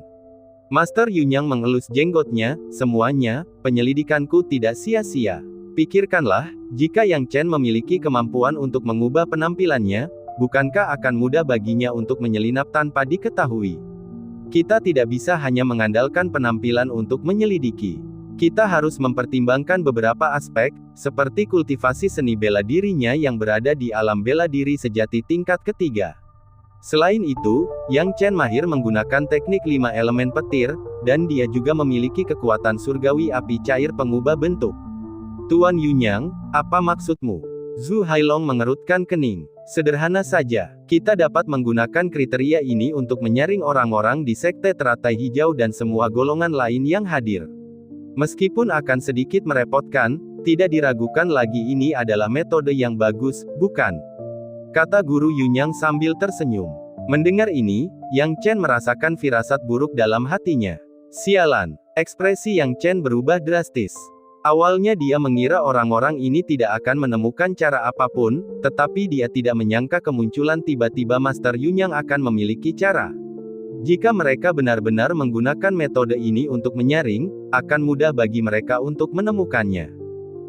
[SPEAKER 1] Master Yunyang mengelus jenggotnya, semuanya, penyelidikanku tidak sia-sia. Pikirkanlah, jika Yang Chen memiliki kemampuan untuk mengubah penampilannya, bukankah akan mudah baginya untuk menyelinap tanpa diketahui? Kita tidak bisa hanya mengandalkan penampilan untuk menyelidiki. Kita harus mempertimbangkan beberapa aspek, seperti kultivasi seni bela dirinya yang berada di alam bela diri sejati tingkat ketiga. Selain itu, Yang Chen mahir menggunakan teknik 5 elemen petir, dan dia juga memiliki kekuatan surgawi api cair pengubah bentuk. Tuan Yunyang, apa maksudmu? Zhu Hailong mengerutkan kening. Sederhana saja, kita dapat menggunakan kriteria ini untuk menyaring orang-orang di Sekte Teratai Hijau dan semua golongan lain yang hadir. Meskipun akan sedikit merepotkan, tidak diragukan lagi ini adalah metode yang bagus, bukan? Kata Guru Yunyang sambil tersenyum. Mendengar ini, Yang Chen merasakan firasat buruk dalam hatinya. Sialan, ekspresi Yang Chen berubah drastis. Awalnya dia mengira orang-orang ini tidak akan menemukan cara apapun, tetapi dia tidak menyangka kemunculan tiba-tiba Master Yunyang akan memiliki cara. Jika mereka benar-benar menggunakan metode ini untuk menyaring, akan mudah bagi mereka untuk menemukannya.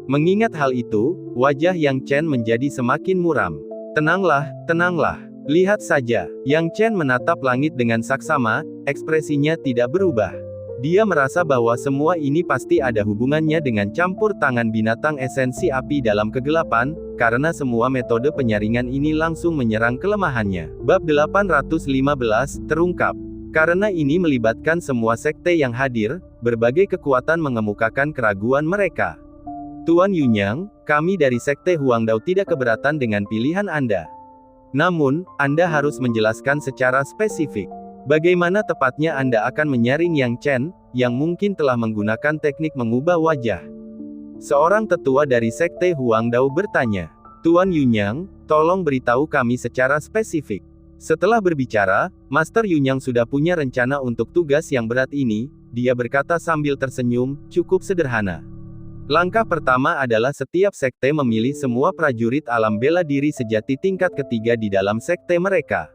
[SPEAKER 1] Mengingat hal itu, wajah Yang Chen menjadi semakin muram. Tenanglah, tenanglah. Lihat saja. Yang Chen menatap langit dengan saksama, ekspresinya tidak berubah. Dia merasa bahwa semua ini pasti ada hubungannya dengan campur tangan binatang esensi api dalam kegelapan, karena semua metode penyaringan ini langsung menyerang kelemahannya. Bab 815, terungkap. Karena ini melibatkan semua sekte yang hadir, berbagai kekuatan mengemukakan keraguan mereka. Tuan Yunyang, kami dari Sekte Huangdao tidak keberatan dengan pilihan Anda. Namun, Anda harus menjelaskan secara spesifik. Bagaimana tepatnya Anda akan menyaring Yang Chen, yang mungkin telah menggunakan teknik mengubah wajah? Seorang tetua dari Sekte Huangdao bertanya. Tuan Yunyang, tolong beritahu kami secara spesifik. Setelah berbicara, Master Yunyang sudah punya rencana untuk tugas yang berat ini, dia berkata sambil tersenyum, cukup sederhana. Langkah pertama adalah setiap sekte memilih semua prajurit alam bela diri sejati tingkat ketiga di dalam sekte mereka.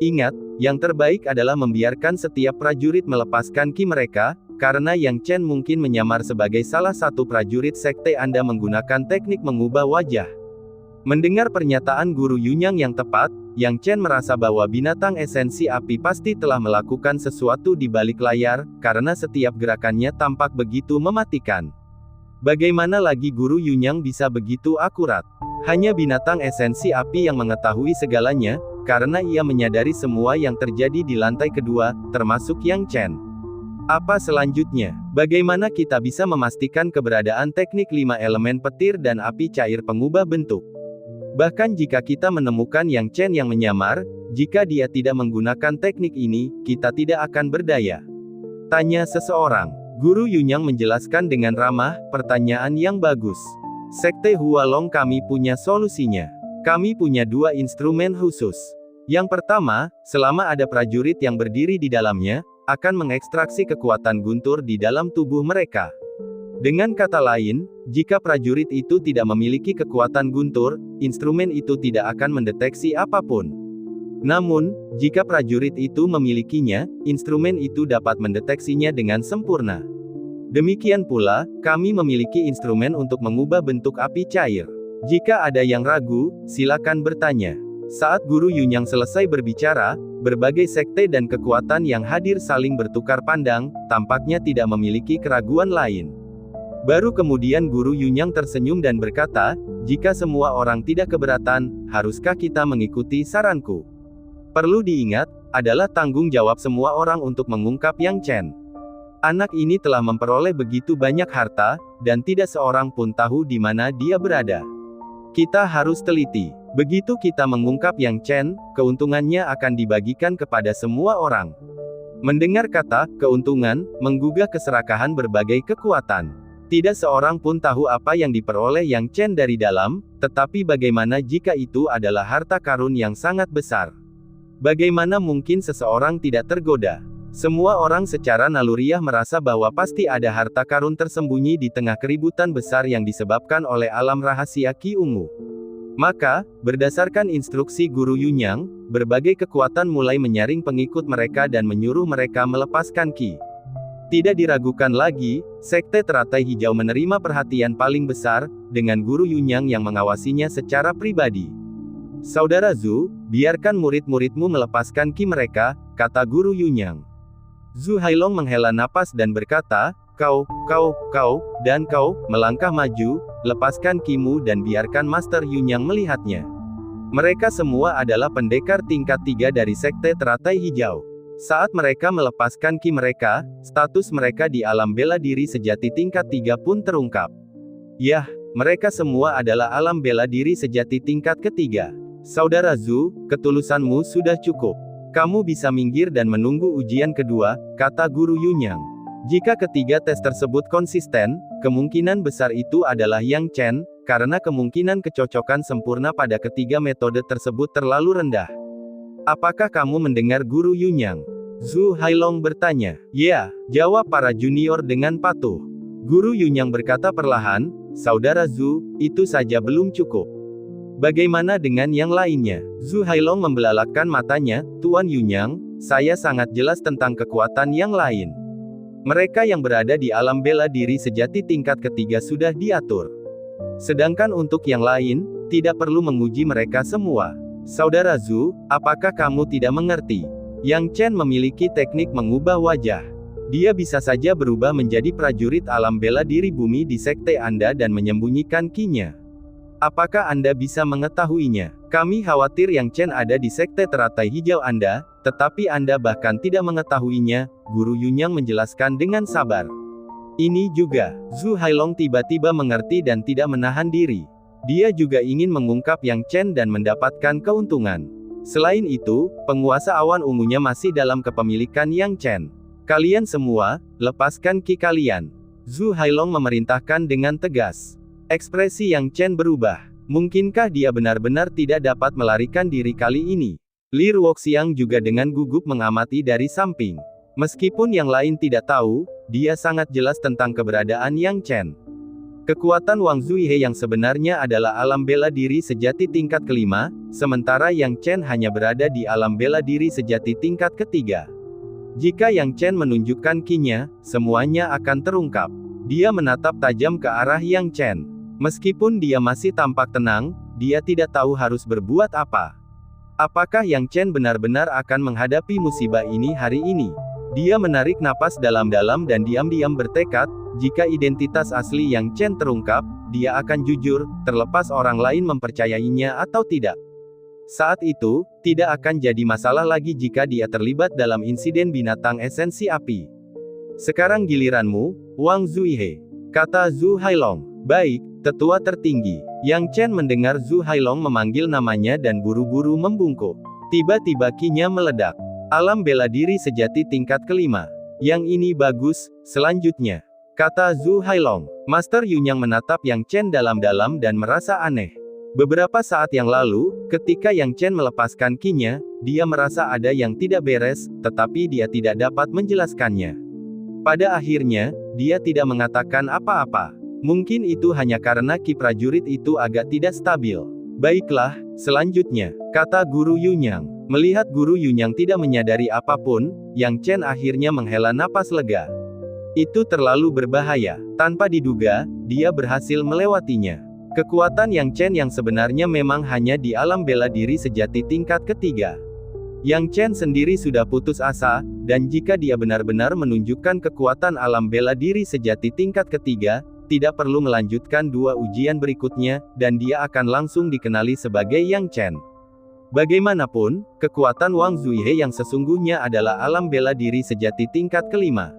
[SPEAKER 1] Ingat, yang terbaik adalah membiarkan setiap prajurit melepaskan ki mereka, karena Yang Chen mungkin menyamar sebagai salah satu prajurit sekte Anda menggunakan teknik mengubah wajah. Mendengar pernyataan Guru Yunyang yang tepat, Yang Chen merasa bahwa binatang esensi api pasti telah melakukan sesuatu di balik layar, karena setiap gerakannya tampak begitu mematikan. Bagaimana lagi Guru Yunyang bisa begitu akurat? Hanya binatang esensi api yang mengetahui segalanya, karena ia menyadari semua yang terjadi di lantai kedua, termasuk Yang Chen. Apa selanjutnya? Bagaimana kita bisa memastikan keberadaan teknik 5 elemen petir dan api cair pengubah bentuk? Bahkan jika kita menemukan Yang Chen yang menyamar, jika dia tidak menggunakan teknik ini, kita tidak akan berdaya. Tanya seseorang. Guru Yunyang menjelaskan dengan ramah, pertanyaan yang bagus. Sekte Hualong kami punya solusinya. Kami punya 2 instrumen khusus. Yang pertama, selama ada prajurit yang berdiri di dalamnya, akan mengekstraksi kekuatan guntur di dalam tubuh mereka. Dengan kata lain, jika prajurit itu tidak memiliki kekuatan guntur, instrumen itu tidak akan mendeteksi apapun. Namun, jika prajurit itu memilikinya, instrumen itu dapat mendeteksinya dengan sempurna. Demikian pula, kami memiliki instrumen untuk mengubah bentuk api cair. Jika ada yang ragu, silakan bertanya. Saat Guru Yunyang selesai berbicara, berbagai sekte dan kekuatan yang hadir saling bertukar pandang, tampaknya tidak memiliki keraguan lain. Baru kemudian Guru Yunyang tersenyum dan berkata, jika semua orang tidak keberatan, haruskah kita mengikuti saranku? Perlu diingat, adalah tanggung jawab semua orang untuk mengungkap Yang Chen. Anak ini telah memperoleh begitu banyak harta, dan tidak seorang pun tahu di mana dia berada. Kita harus teliti. Begitu kita mengungkap Yang Chen, keuntungannya akan dibagikan kepada semua orang. Mendengar kata keuntungan, menggugah keserakahan berbagai kekuatan. Tidak seorang pun tahu apa yang diperoleh Yang Chen dari dalam, tetapi bagaimana jika itu adalah harta karun yang sangat besar? Bagaimana mungkin seseorang tidak tergoda? Semua orang secara naluriah merasa bahwa pasti ada harta karun tersembunyi di tengah keributan besar yang disebabkan oleh alam rahasia Qi Ungu. Maka, berdasarkan instruksi Guru Yunyang, berbagai kekuatan mulai menyaring pengikut mereka dan menyuruh mereka melepaskan Qi. Tidak diragukan lagi, Sekte Teratai Hijau menerima perhatian paling besar, dengan Guru Yunyang yang mengawasinya secara pribadi. Saudara Zhu, biarkan murid-muridmu melepaskan Qi mereka, kata Guru Yunyang. Zhu Hailong menghela napas dan berkata, kau, dan kau, melangkah maju, lepaskan Qi-mu dan biarkan Master Yunyang melihatnya. Mereka semua adalah pendekar tingkat 3 dari Sekte Teratai Hijau. Saat mereka melepaskan Qi mereka, status mereka di alam bela diri sejati tingkat 3 pun terungkap. Yah, mereka semua adalah alam bela diri sejati tingkat ketiga. Saudara Zhu, ketulusanmu sudah cukup. Kamu bisa minggir dan menunggu ujian kedua, kata Guru Yunyang. Jika ketiga tes tersebut konsisten, kemungkinan besar itu adalah Yang Chen, karena kemungkinan kecocokan sempurna pada ketiga metode tersebut terlalu rendah. Apakah kamu mendengar Guru Yunyang? Zhu Hailong bertanya. Ya, jawab para junior dengan patuh. Guru Yunyang berkata perlahan, Saudara Zhu, itu saja belum cukup. Bagaimana dengan yang lainnya? Zhu Hailong membelalakkan matanya, Tuan Yunyang, saya sangat jelas tentang kekuatan yang lain. Mereka yang berada di alam bela diri sejati tingkat ketiga sudah diatur. Sedangkan untuk yang lain, tidak perlu menguji mereka semua. Saudara Zhu, apakah kamu tidak mengerti? Yang Chen memiliki teknik mengubah wajah. Dia bisa saja berubah menjadi prajurit alam bela diri bumi di sekte Anda dan menyembunyikan Qi-nya. Apakah Anda bisa mengetahuinya? Kami khawatir Yang Chen ada di Sekte Teratai Hijau Anda, tetapi Anda bahkan tidak mengetahuinya, Guru Yunyang menjelaskan dengan sabar. Ini juga, Zhu Hailong tiba-tiba mengerti dan tidak menahan diri. Dia juga ingin mengungkap Yang Chen dan mendapatkan keuntungan. Selain itu, penguasa awan ungunya masih dalam kepemilikan Yang Chen. Kalian semua, lepaskan Qi kalian. Zhu Hailong memerintahkan dengan tegas. Ekspresi Yang Chen berubah. Mungkinkah dia benar-benar tidak dapat melarikan diri kali ini? Li Ruoxiang juga dengan gugup mengamati dari samping. Meskipun yang lain tidak tahu, dia sangat jelas tentang keberadaan Yang Chen. Kekuatan Wang Zuihe yang sebenarnya adalah alam bela diri sejati tingkat kelima, sementara Yang Chen hanya berada di alam bela diri sejati tingkat ketiga. Jika Yang Chen menunjukkan Qi-nya, semuanya akan terungkap. Dia menatap tajam ke arah Yang Chen. Meskipun dia masih tampak tenang, dia tidak tahu harus berbuat apa. Apakah Yang Chen benar-benar akan menghadapi musibah ini hari ini? Dia menarik napas dalam-dalam dan diam-diam bertekad, jika identitas asli Yang Chen terungkap, dia akan jujur, terlepas orang lain mempercayainya atau tidak. Saat itu, tidak akan jadi masalah lagi jika dia terlibat dalam insiden binatang esensi api. Sekarang giliranmu, Wang Zuihe, kata Zhu Hailong. Baik, tetua tertinggi. Yang Chen mendengar Zhu Hailong memanggil namanya dan buru-buru membungkuk. Tiba-tiba Qi-nya meledak. Alam bela diri sejati tingkat kelima. Yang ini bagus, selanjutnya, kata Zhu Hailong. Master Yunyang menatap Yang Chen dalam-dalam dan merasa aneh. Beberapa saat yang lalu, ketika Yang Chen melepaskan Qi-nya, dia merasa ada yang tidak beres, tetapi dia tidak dapat menjelaskannya. Pada akhirnya, dia tidak mengatakan apa-apa. Mungkin itu hanya karena Qi prajurit itu agak tidak stabil. Baiklah, selanjutnya, kata Guru Yunyang. Melihat Guru Yunyang tidak menyadari apapun, Yang Chen akhirnya menghela napas lega. Itu terlalu berbahaya. Tanpa diduga, dia berhasil melewatinya. Kekuatan Yang Chen yang sebenarnya memang hanya di alam bela diri sejati tingkat ketiga. Yang Chen sendiri sudah putus asa, dan jika dia benar-benar menunjukkan kekuatan alam bela diri sejati tingkat ketiga, tidak perlu melanjutkan 2 ujian berikutnya, dan dia akan langsung dikenali sebagai Yang Chen. Bagaimanapun, kekuatan Wang Zuihe yang sesungguhnya adalah alam bela diri sejati tingkat kelima.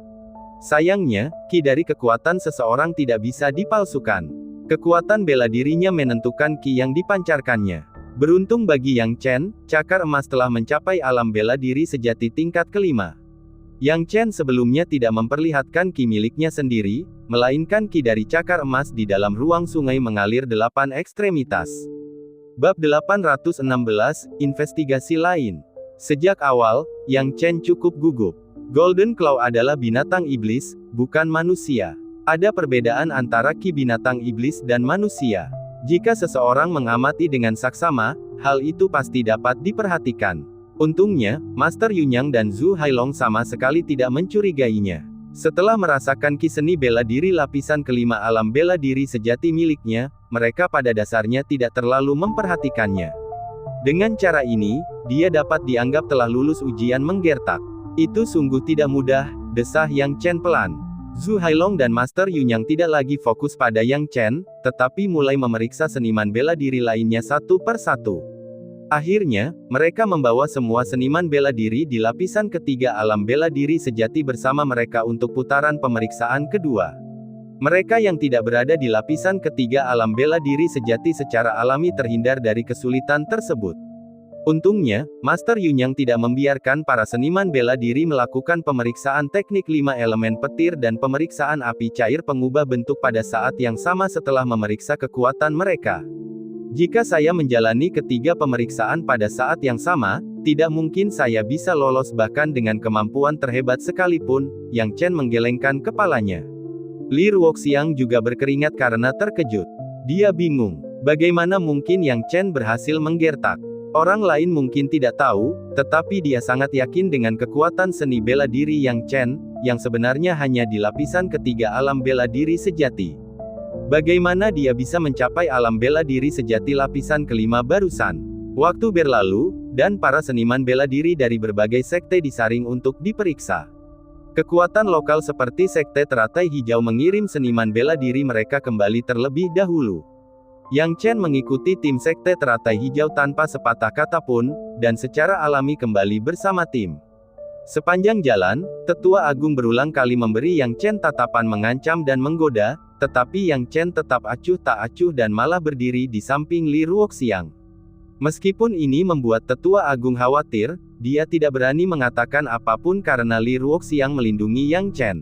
[SPEAKER 1] Sayangnya, ki dari kekuatan seseorang tidak bisa dipalsukan. Kekuatan bela dirinya menentukan ki yang dipancarkannya. Beruntung bagi Yang Chen, cakar emas telah mencapai alam bela diri sejati tingkat kelima. Yang Chen sebelumnya tidak memperlihatkan ki miliknya sendiri, melainkan ki dari cakar emas di dalam ruang sungai mengalir 8 ekstremitas. Bab 816, Investigasi lain. Sejak awal, Yang Chen cukup gugup. Golden Claw adalah binatang iblis, bukan manusia. Ada perbedaan antara ki binatang iblis dan manusia. Jika seseorang mengamati dengan saksama, hal itu pasti dapat diperhatikan. Untungnya, Master Yunyang dan Zhu Hailong sama sekali tidak mencurigainya. Setelah merasakan ki seni bela diri lapisan kelima alam bela diri sejati miliknya, mereka pada dasarnya tidak terlalu memperhatikannya. Dengan cara ini, dia dapat dianggap telah lulus ujian menggertak. Itu sungguh tidak mudah, desah Yang Chen pelan. Zhu Hailong dan Master Yunyang tidak lagi fokus pada Yang Chen, tetapi mulai memeriksa seniman bela diri lainnya satu per satu. Akhirnya, mereka membawa semua seniman bela diri di lapisan ketiga alam bela diri sejati bersama mereka untuk putaran pemeriksaan kedua. Mereka yang tidak berada di lapisan ketiga alam bela diri sejati secara alami terhindar dari kesulitan tersebut. Untungnya, Master Yunyang tidak membiarkan para seniman bela diri melakukan pemeriksaan teknik 5 elemen petir dan pemeriksaan api cair pengubah bentuk pada saat yang sama setelah memeriksa kekuatan mereka. Jika saya menjalani ketiga pemeriksaan pada saat yang sama, tidak mungkin saya bisa lolos bahkan dengan kemampuan terhebat sekalipun, Yang Chen menggelengkan kepalanya. Li Ruoxiang juga berkeringat karena terkejut. Dia bingung, bagaimana mungkin Yang Chen berhasil menggertak. Orang lain mungkin tidak tahu, tetapi dia sangat yakin dengan kekuatan seni bela diri Yang Chen, yang sebenarnya hanya di lapisan ketiga alam bela diri sejati. Bagaimana dia bisa mencapai alam bela diri sejati lapisan kelima barusan? Waktu berlalu, dan para seniman bela diri dari berbagai sekte disaring untuk diperiksa. Kekuatan lokal seperti Sekte Teratai Hijau mengirim seniman bela diri mereka kembali terlebih dahulu. Yang Chen mengikuti tim Sekte Teratai Hijau tanpa sepatah kata pun, dan secara alami kembali bersama tim. Sepanjang jalan, Tetua Agung berulang kali memberi Yang Chen tatapan mengancam dan menggoda, tetapi Yang Chen tetap acuh tak acuh dan malah berdiri di samping Li Ruoxiang. Meskipun ini membuat Tetua Agung khawatir, dia tidak berani mengatakan apapun karena Li Ruoxiang melindungi Yang Chen.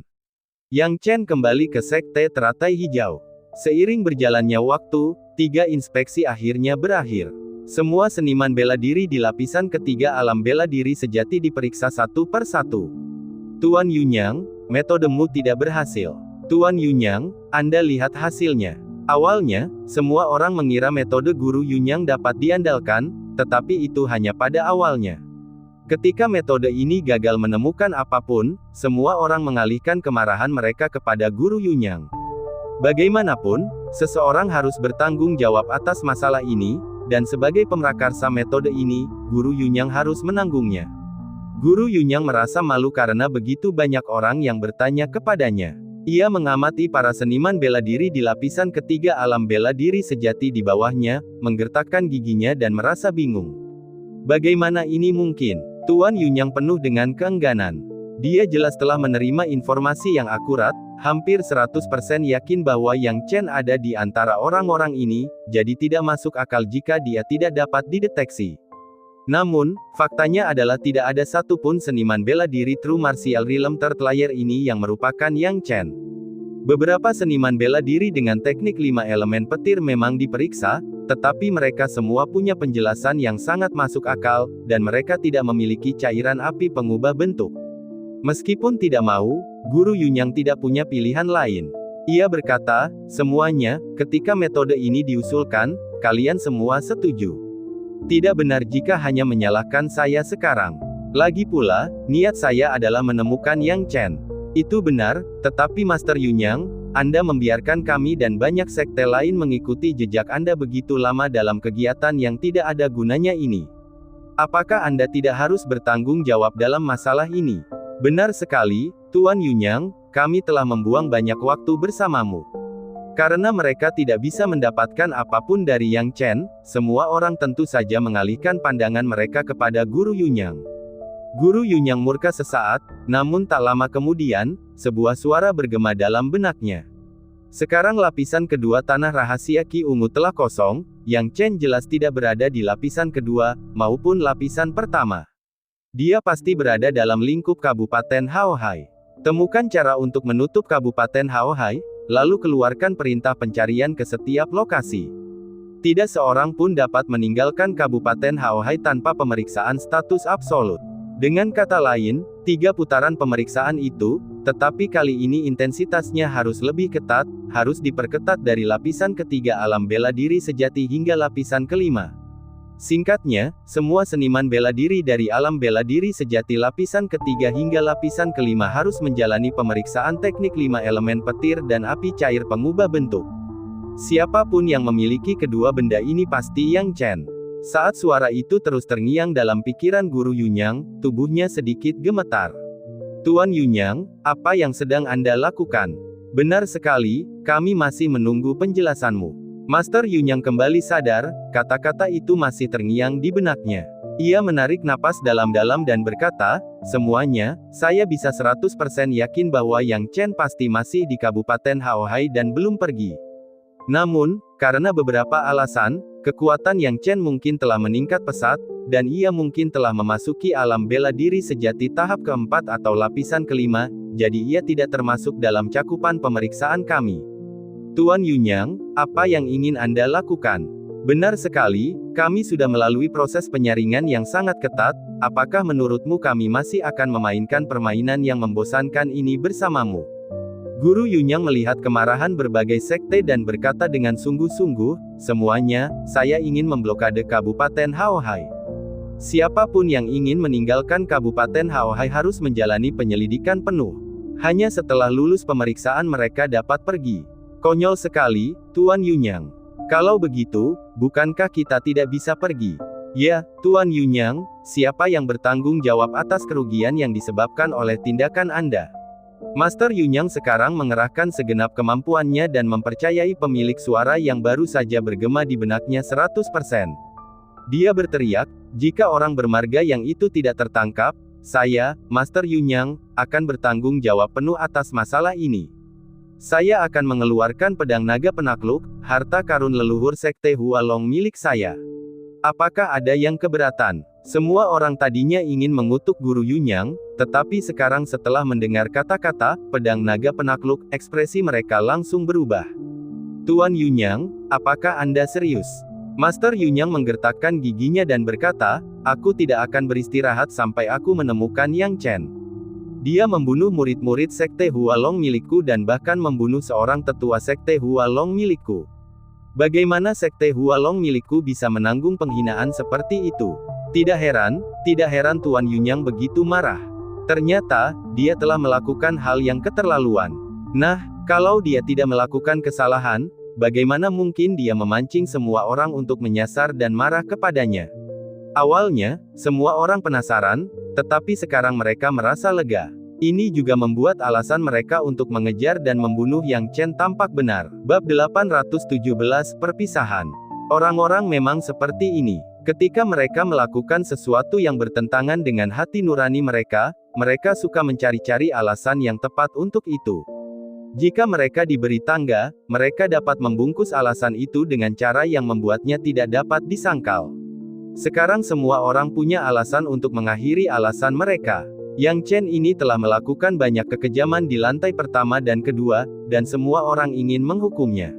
[SPEAKER 1] Yang Chen kembali ke Sekte Teratai Hijau. Seiring berjalannya waktu, 3 inspeksi akhirnya berakhir. Semua seniman bela diri di lapisan ketiga alam bela diri sejati diperiksa satu per satu. Tuan Yunyang, metodemu tidak berhasil. Tuan Yunyang, Anda lihat hasilnya. Awalnya, semua orang mengira metode Guru Yunyang dapat diandalkan, tetapi itu hanya pada awalnya. Ketika metode ini gagal menemukan apapun, semua orang mengalihkan kemarahan mereka kepada Guru Yunyang. Bagaimanapun, seseorang harus bertanggung jawab atas masalah ini, dan sebagai pemrakarsa metode ini, Guru Yunyang harus menanggungnya. Guru Yunyang merasa malu karena begitu banyak orang yang bertanya kepadanya. Ia mengamati para seniman bela diri di lapisan ketiga alam bela diri sejati di bawahnya, menggertakkan giginya dan merasa bingung. Bagaimana ini mungkin? Tuan Yunyang penuh dengan keengganan. Dia jelas telah menerima informasi yang akurat, hampir 100% yakin bahwa Yang Chen ada di antara orang-orang ini, jadi tidak masuk akal jika dia tidak dapat dideteksi. Namun, faktanya adalah tidak ada satupun seniman bela diri True Martial Realm Third Layer ini yang merupakan Yang Chen. Beberapa seniman bela diri dengan teknik 5 elemen petir memang diperiksa, tetapi mereka semua punya penjelasan yang sangat masuk akal, dan mereka tidak memiliki cairan api pengubah bentuk. Meskipun tidak mau, Guru Yunyang tidak punya pilihan lain. Ia berkata, semuanya, ketika metode ini diusulkan, kalian semua setuju. Tidak benar jika hanya menyalahkan saya sekarang. Lagi pula, niat saya adalah menemukan Yang Chen. Itu benar, tetapi Master Yunyang, Anda membiarkan kami dan banyak sekte lain mengikuti jejak Anda begitu lama dalam kegiatan yang tidak ada gunanya ini. Apakah Anda tidak harus bertanggung jawab dalam masalah ini? Benar sekali, Tuan Yunyang, kami telah membuang banyak waktu bersamamu. Karena mereka tidak bisa mendapatkan apapun dari Yang Chen, semua orang tentu saja mengalihkan pandangan mereka kepada Guru Yunyang. Guru Yunyang murka sesaat, namun tak lama kemudian, sebuah suara bergema dalam benaknya. Sekarang lapisan kedua tanah rahasia Qi Ungu telah kosong, Yang Chen jelas tidak berada di lapisan kedua, maupun lapisan pertama. Dia pasti berada dalam lingkup Kabupaten Haohai. Temukan cara untuk menutup Kabupaten Haohai, lalu keluarkan perintah pencarian ke setiap lokasi. Tidak seorang pun dapat meninggalkan Kabupaten Haohai tanpa pemeriksaan status absolut. Dengan kata lain, 3 putaran pemeriksaan itu, tetapi kali ini intensitasnya harus lebih ketat, harus diperketat dari lapisan ketiga alam bela diri sejati hingga lapisan kelima. Singkatnya, semua seniman bela diri dari alam bela diri sejati lapisan ketiga hingga lapisan kelima harus menjalani pemeriksaan teknik 5 elemen petir dan api cair pengubah bentuk. Siapapun yang memiliki kedua benda ini pasti Yang Chen. Saat suara itu terus terngiang dalam pikiran Guru Yunyang, tubuhnya sedikit gemetar. Tuan Yunyang, apa yang sedang Anda lakukan? Benar sekali, kami masih menunggu penjelasanmu. Master Yunyang kembali sadar, kata-kata itu masih terngiang di benaknya. Ia menarik napas dalam-dalam dan berkata, semuanya, saya bisa 100% yakin bahwa Yang Chen pasti masih di Kabupaten Haohai dan belum pergi. Namun, karena beberapa alasan, kekuatan Yang Chen mungkin telah meningkat pesat, dan ia mungkin telah memasuki alam bela diri sejati tahap keempat atau lapisan kelima, jadi ia tidak termasuk dalam cakupan pemeriksaan kami. Tuan Yunyang, apa yang ingin Anda lakukan? Benar sekali, kami sudah melalui proses penyaringan yang sangat ketat, apakah menurutmu kami masih akan memainkan permainan yang membosankan ini bersamamu? Guru Yunyang melihat kemarahan berbagai sekte dan berkata dengan sungguh-sungguh, semuanya, saya ingin memblokade Kabupaten Haohai. Siapapun yang ingin meninggalkan Kabupaten Haohai harus menjalani penyelidikan penuh. Hanya setelah lulus pemeriksaan mereka dapat pergi. Konyol sekali, Tuan Yunyang. Kalau begitu, bukankah kita tidak bisa pergi? Ya, Tuan Yunyang, siapa yang bertanggung jawab atas kerugian yang disebabkan oleh tindakan Anda? Master Yunyang sekarang mengerahkan segenap kemampuannya dan mempercayai pemilik suara yang baru saja bergema di benaknya 100%. Dia berteriak, jika orang bermarga yang itu tidak tertangkap, saya, Master Yunyang, akan bertanggung jawab penuh atas masalah ini. Saya akan mengeluarkan pedang naga penakluk, harta karun leluhur sekte Hualong milik saya. Apakah ada yang keberatan? Semua orang tadinya ingin mengutuk Guru Yunyang, tetapi sekarang setelah mendengar kata-kata, pedang naga penakluk, ekspresi mereka langsung berubah. Tuan Yunyang, apakah Anda serius? Master Yunyang menggertakkan giginya dan berkata, aku tidak akan beristirahat sampai aku menemukan Yang Chen. Dia membunuh murid-murid sekte Hualong milikku dan bahkan membunuh seorang tetua sekte Hualong milikku. Bagaimana sekte Hualong milikku bisa menanggung penghinaan seperti itu? Tidak heran Tuan Yunyang begitu marah. Ternyata, dia telah melakukan hal yang keterlaluan. Nah, kalau dia tidak melakukan kesalahan, bagaimana mungkin dia memancing semua orang untuk menyasar dan marah kepadanya? Awalnya, semua orang penasaran, tetapi sekarang mereka merasa lega. Ini juga membuat alasan mereka untuk mengejar dan membunuh Yang Chen tampak benar. Bab 817 Perpisahan. Orang-orang memang seperti ini. Ketika mereka melakukan sesuatu yang bertentangan dengan hati nurani mereka, mereka suka mencari-cari alasan yang tepat untuk itu. Jika mereka diberi tangga, mereka dapat membungkus alasan itu dengan cara yang membuatnya tidak dapat disangkal. Sekarang semua orang punya alasan untuk mengakhiri alasan mereka. Yang Chen ini telah melakukan banyak kekejaman di lantai pertama dan kedua, dan semua orang ingin menghukumnya.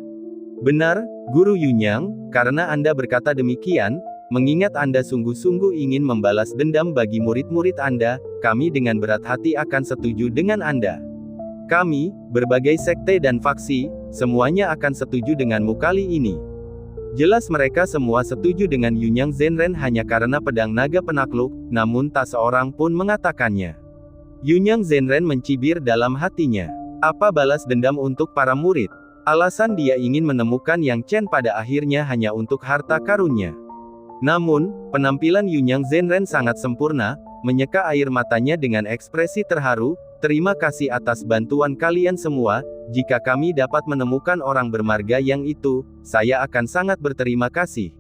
[SPEAKER 1] Benar, Guru Yunyang, karena Anda berkata demikian, mengingat Anda sungguh-sungguh ingin membalas dendam bagi murid-murid Anda, kami dengan berat hati akan setuju dengan Anda. Kami, berbagai sekte dan faksi, semuanya akan setuju denganmu kali ini. Jelas mereka semua setuju dengan Yunyang Zenren hanya karena pedang naga penakluk, namun tak seorang pun mengatakannya. Yunyang Zenren mencibir dalam hatinya. Apa balas dendam untuk para murid? Alasan dia ingin menemukan Yang Chen pada akhirnya hanya untuk harta karunnya. Namun, penampilan Yunyang Zenren sangat sempurna, menyeka air matanya dengan ekspresi terharu. Terima kasih atas bantuan kalian semua. Jika kami dapat menemukan orang bermarga yang itu, saya akan sangat berterima kasih.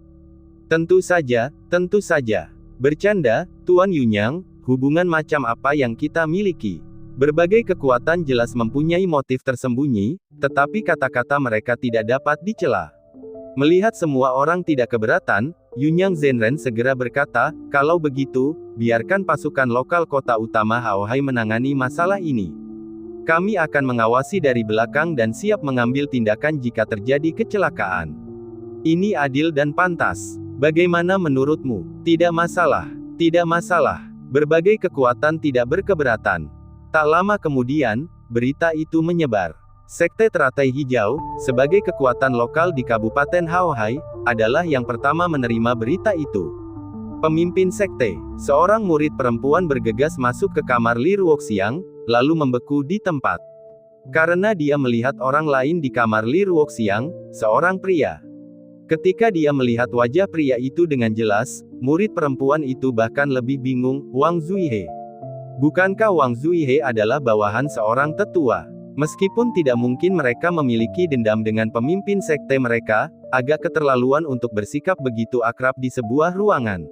[SPEAKER 1] Tentu saja, tentu saja. Bercanda, Tuan Yunyang, hubungan macam apa yang kita miliki? Berbagai kekuatan jelas mempunyai motif tersembunyi, tetapi kata-kata mereka tidak dapat dicela. Melihat semua orang tidak keberatan, Yunyang Zenren segera berkata, kalau begitu, biarkan pasukan lokal kota utama Haohai menangani masalah ini. Kami akan mengawasi dari belakang dan siap mengambil tindakan jika terjadi kecelakaan. Ini adil dan pantas. Bagaimana menurutmu? Tidak masalah. Tidak masalah. Berbagai kekuatan tidak berkeberatan. Tak lama kemudian, berita itu menyebar. Sekte Teratai Hijau, sebagai kekuatan lokal di Kabupaten Haohai, adalah yang pertama menerima berita itu. Pemimpin sekte, seorang murid perempuan bergegas masuk ke kamar Li Ruoxiang, lalu membeku di tempat. Karena dia melihat orang lain di kamar Li Ruoxiang, seorang pria. Ketika dia melihat wajah pria itu dengan jelas, murid perempuan itu bahkan lebih bingung. Wang Zuihe. Bukankah Wang Zuihe adalah bawahan seorang tetua? Meskipun tidak mungkin mereka memiliki dendam dengan pemimpin sekte mereka, agak keterlaluan untuk bersikap begitu akrab di sebuah ruangan.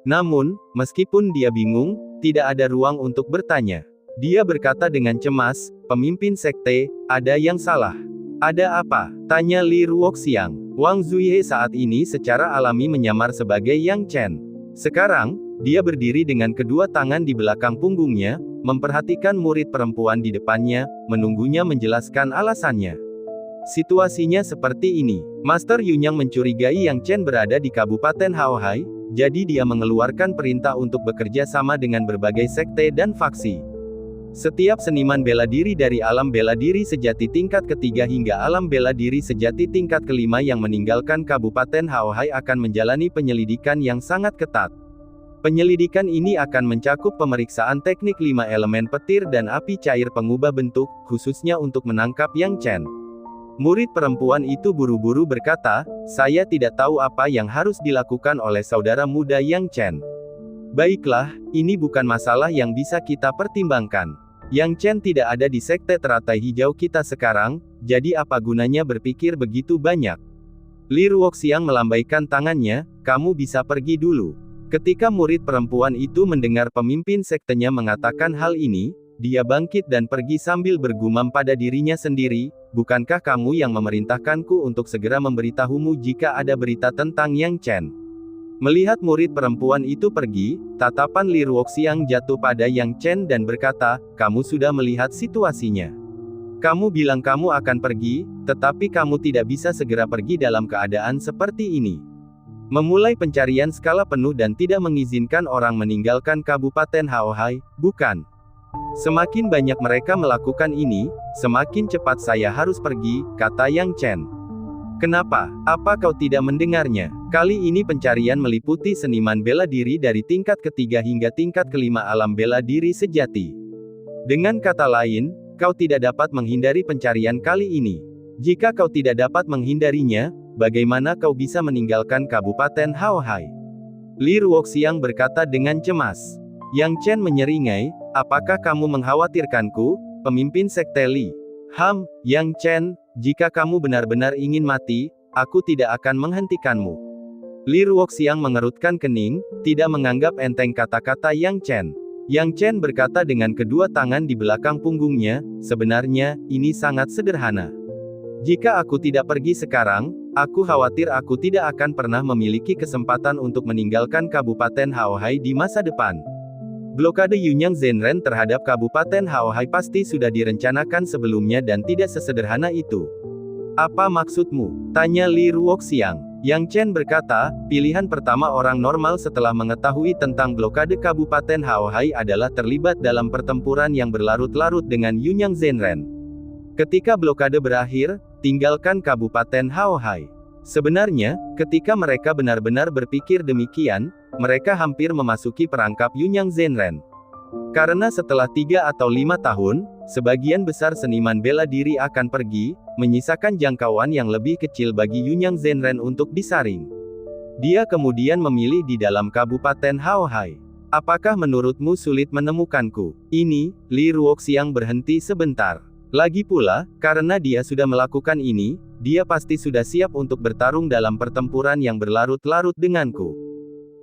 [SPEAKER 1] Namun, meskipun dia bingung, tidak ada ruang untuk bertanya. Dia berkata dengan cemas, pemimpin sekte, ada yang salah. Ada apa? Tanya Li Ruoxiang. Wang Zuihe saat ini secara alami menyamar sebagai Yang Chen. Sekarang, dia berdiri dengan kedua tangan di belakang punggungnya, memperhatikan murid perempuan di depannya, menunggunya menjelaskan alasannya. Situasinya seperti ini. Master Yunyang mencurigai Yang Chen berada di Kabupaten Haohai, jadi dia mengeluarkan perintah untuk bekerja sama dengan berbagai sekte dan faksi. Setiap seniman bela diri dari alam bela diri sejati tingkat ketiga hingga alam bela diri sejati tingkat kelima yang meninggalkan Kabupaten Haohai akan menjalani penyelidikan yang sangat ketat. Penyelidikan ini akan mencakup pemeriksaan teknik 5 elemen petir dan api cair pengubah bentuk, khususnya untuk menangkap Yang Chen. Murid perempuan itu buru-buru berkata, saya tidak tahu apa yang harus dilakukan oleh saudara muda Yang Chen. Baiklah, ini bukan masalah yang bisa kita pertimbangkan. Yang Chen tidak ada di sekte teratai hijau kita sekarang, jadi apa gunanya berpikir begitu banyak? Li Ruoxiang melambaikan tangannya, kamu bisa pergi dulu. Ketika murid perempuan itu mendengar pemimpin sektenya mengatakan hal ini, dia bangkit dan pergi sambil bergumam pada dirinya sendiri, bukankah kamu yang memerintahkanku untuk segera memberitahumu jika ada berita tentang Yang Chen? Melihat murid perempuan itu pergi, tatapan Li Ruoxiang jatuh pada Yang Chen dan berkata, kamu sudah melihat situasinya. Kamu bilang kamu akan pergi, tetapi kamu tidak bisa segera pergi dalam keadaan seperti ini. Memulai pencarian skala penuh dan tidak mengizinkan orang meninggalkan Kabupaten Haohai, bukan? Semakin banyak mereka melakukan ini, semakin cepat saya harus pergi, kata Yang Chen. Kenapa? Apa kau tidak mendengarnya? Kali ini pencarian meliputi seniman bela diri dari tingkat ketiga hingga tingkat kelima alam bela diri sejati. Dengan kata lain, kau tidak dapat menghindari pencarian kali ini. Jika kau tidak dapat menghindarinya, bagaimana kau bisa meninggalkan Kabupaten Haohai? Li Ruoxiang berkata dengan cemas. Yang Chen menyeringai, apakah kamu mengkhawatirkanku, pemimpin sekte Li? Yang Chen, jika kamu benar-benar ingin mati, aku tidak akan menghentikanmu. Li Ruoxiang mengerutkan kening, tidak menganggap enteng kata-kata Yang Chen. Yang Chen berkata dengan kedua tangan di belakang punggungnya, sebenarnya, ini sangat sederhana. Jika aku tidak pergi sekarang, aku khawatir aku tidak akan pernah memiliki kesempatan untuk meninggalkan Kabupaten Haohai di masa depan. Blokade Yunyang Zenren terhadap Kabupaten Haohai pasti sudah direncanakan sebelumnya dan tidak sesederhana itu. Apa maksudmu? Tanya Li Ruoxiang. Yang Chen berkata, pilihan pertama orang normal setelah mengetahui tentang blokade Kabupaten Haohai adalah terlibat dalam pertempuran yang berlarut-larut dengan Yunyang Zenren. Ketika blokade berakhir, tinggalkan Kabupaten Haohai. Sebenarnya, ketika mereka benar-benar berpikir demikian, mereka hampir memasuki perangkap Yunyang Zenren. Karena setelah 3 atau 5 tahun, sebagian besar seniman bela diri akan pergi, menyisakan jangkauan yang lebih kecil bagi Yunyang Zenren untuk disaring. Dia kemudian memilih di dalam Kabupaten Haohai. Apakah menurutmu sulit menemukanku? Ini, Li Ruoxiang berhenti sebentar. Lagi pula, karena dia sudah melakukan ini, dia pasti sudah siap untuk bertarung dalam pertempuran yang berlarut-larut denganku.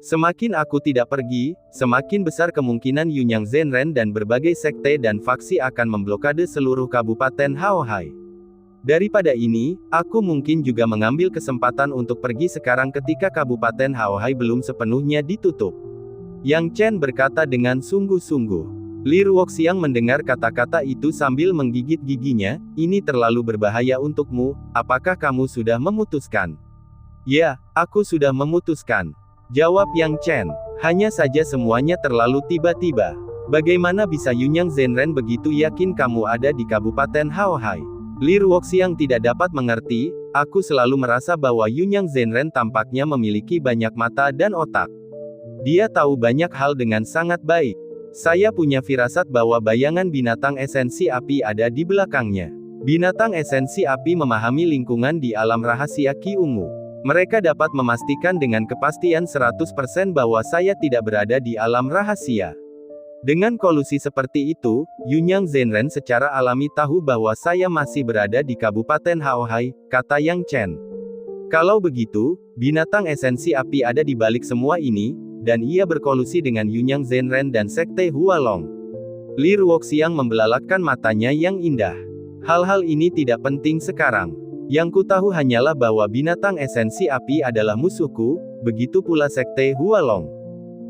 [SPEAKER 1] Semakin aku tidak pergi, semakin besar kemungkinan Yunyang Zenren dan berbagai sekte dan faksi akan memblokade seluruh Kabupaten Haohai. Daripada ini, aku mungkin juga mengambil kesempatan untuk pergi sekarang ketika Kabupaten Haohai belum sepenuhnya ditutup. Yang Chen berkata dengan sungguh-sungguh. Li Ruoxiang mendengar kata-kata itu sambil menggigit giginya, ini terlalu berbahaya untukmu, apakah kamu sudah memutuskan? Ya, aku sudah memutuskan. Jawab Yang Chen. Hanya saja semuanya terlalu tiba-tiba. Bagaimana bisa Yunyang Zenren begitu yakin kamu ada di Kabupaten Haohai? Li Ruoxiang tidak dapat mengerti, aku selalu merasa bahwa Yunyang Zenren tampaknya memiliki banyak mata dan otak. Dia tahu banyak hal dengan sangat baik. Saya punya firasat bahwa bayangan binatang esensi api ada di belakangnya. Binatang esensi api memahami lingkungan di alam rahasia Qi Ungu. Mereka dapat memastikan dengan kepastian 100% bahwa saya tidak berada di alam rahasia. Dengan kolusi seperti itu, Yunyang Zenren secara alami tahu bahwa saya masih berada di Kabupaten Haohai, kata Yang Chen. Kalau begitu, binatang esensi api ada di balik semua ini, dan ia berkolusi dengan Yunyang Zenren dan Sekte Hualong. Li Ruoxiang membelalakkan matanya yang indah. Hal-hal ini tidak penting sekarang. Yang ku tahu hanyalah bahwa binatang esensi api adalah musuhku, begitu pula Sekte Hualong.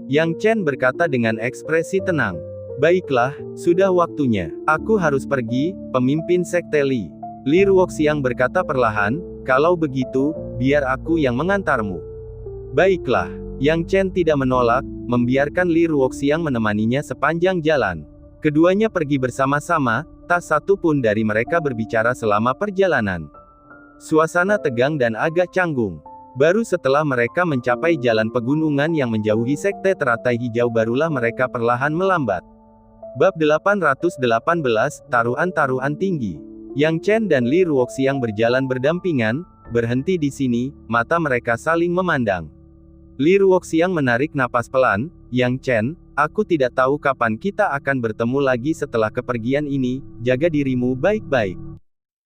[SPEAKER 1] Yang Chen berkata dengan ekspresi tenang. Baiklah, sudah waktunya. Aku harus pergi, pemimpin Sekte Li. Li Ruoxiang berkata perlahan, kalau begitu, biar aku yang mengantarmu. Baiklah. Yang Chen tidak menolak, membiarkan Li Ruoxiang menemaninya sepanjang jalan. Keduanya pergi bersama-sama, tak satu pun dari mereka berbicara selama perjalanan. Suasana tegang dan agak canggung. Baru setelah mereka mencapai jalan pegunungan yang menjauhi Sekte Teratai Hijau barulah mereka perlahan melambat. Bab 818, Taruhan-Taruhan Tinggi. Yang Chen dan Li Ruoxiang berjalan berdampingan, berhenti di sini, mata mereka saling memandang. Li Ruoxiang menarik napas pelan, Yang Chen, aku tidak tahu kapan kita akan bertemu lagi setelah kepergian ini, jaga dirimu baik-baik.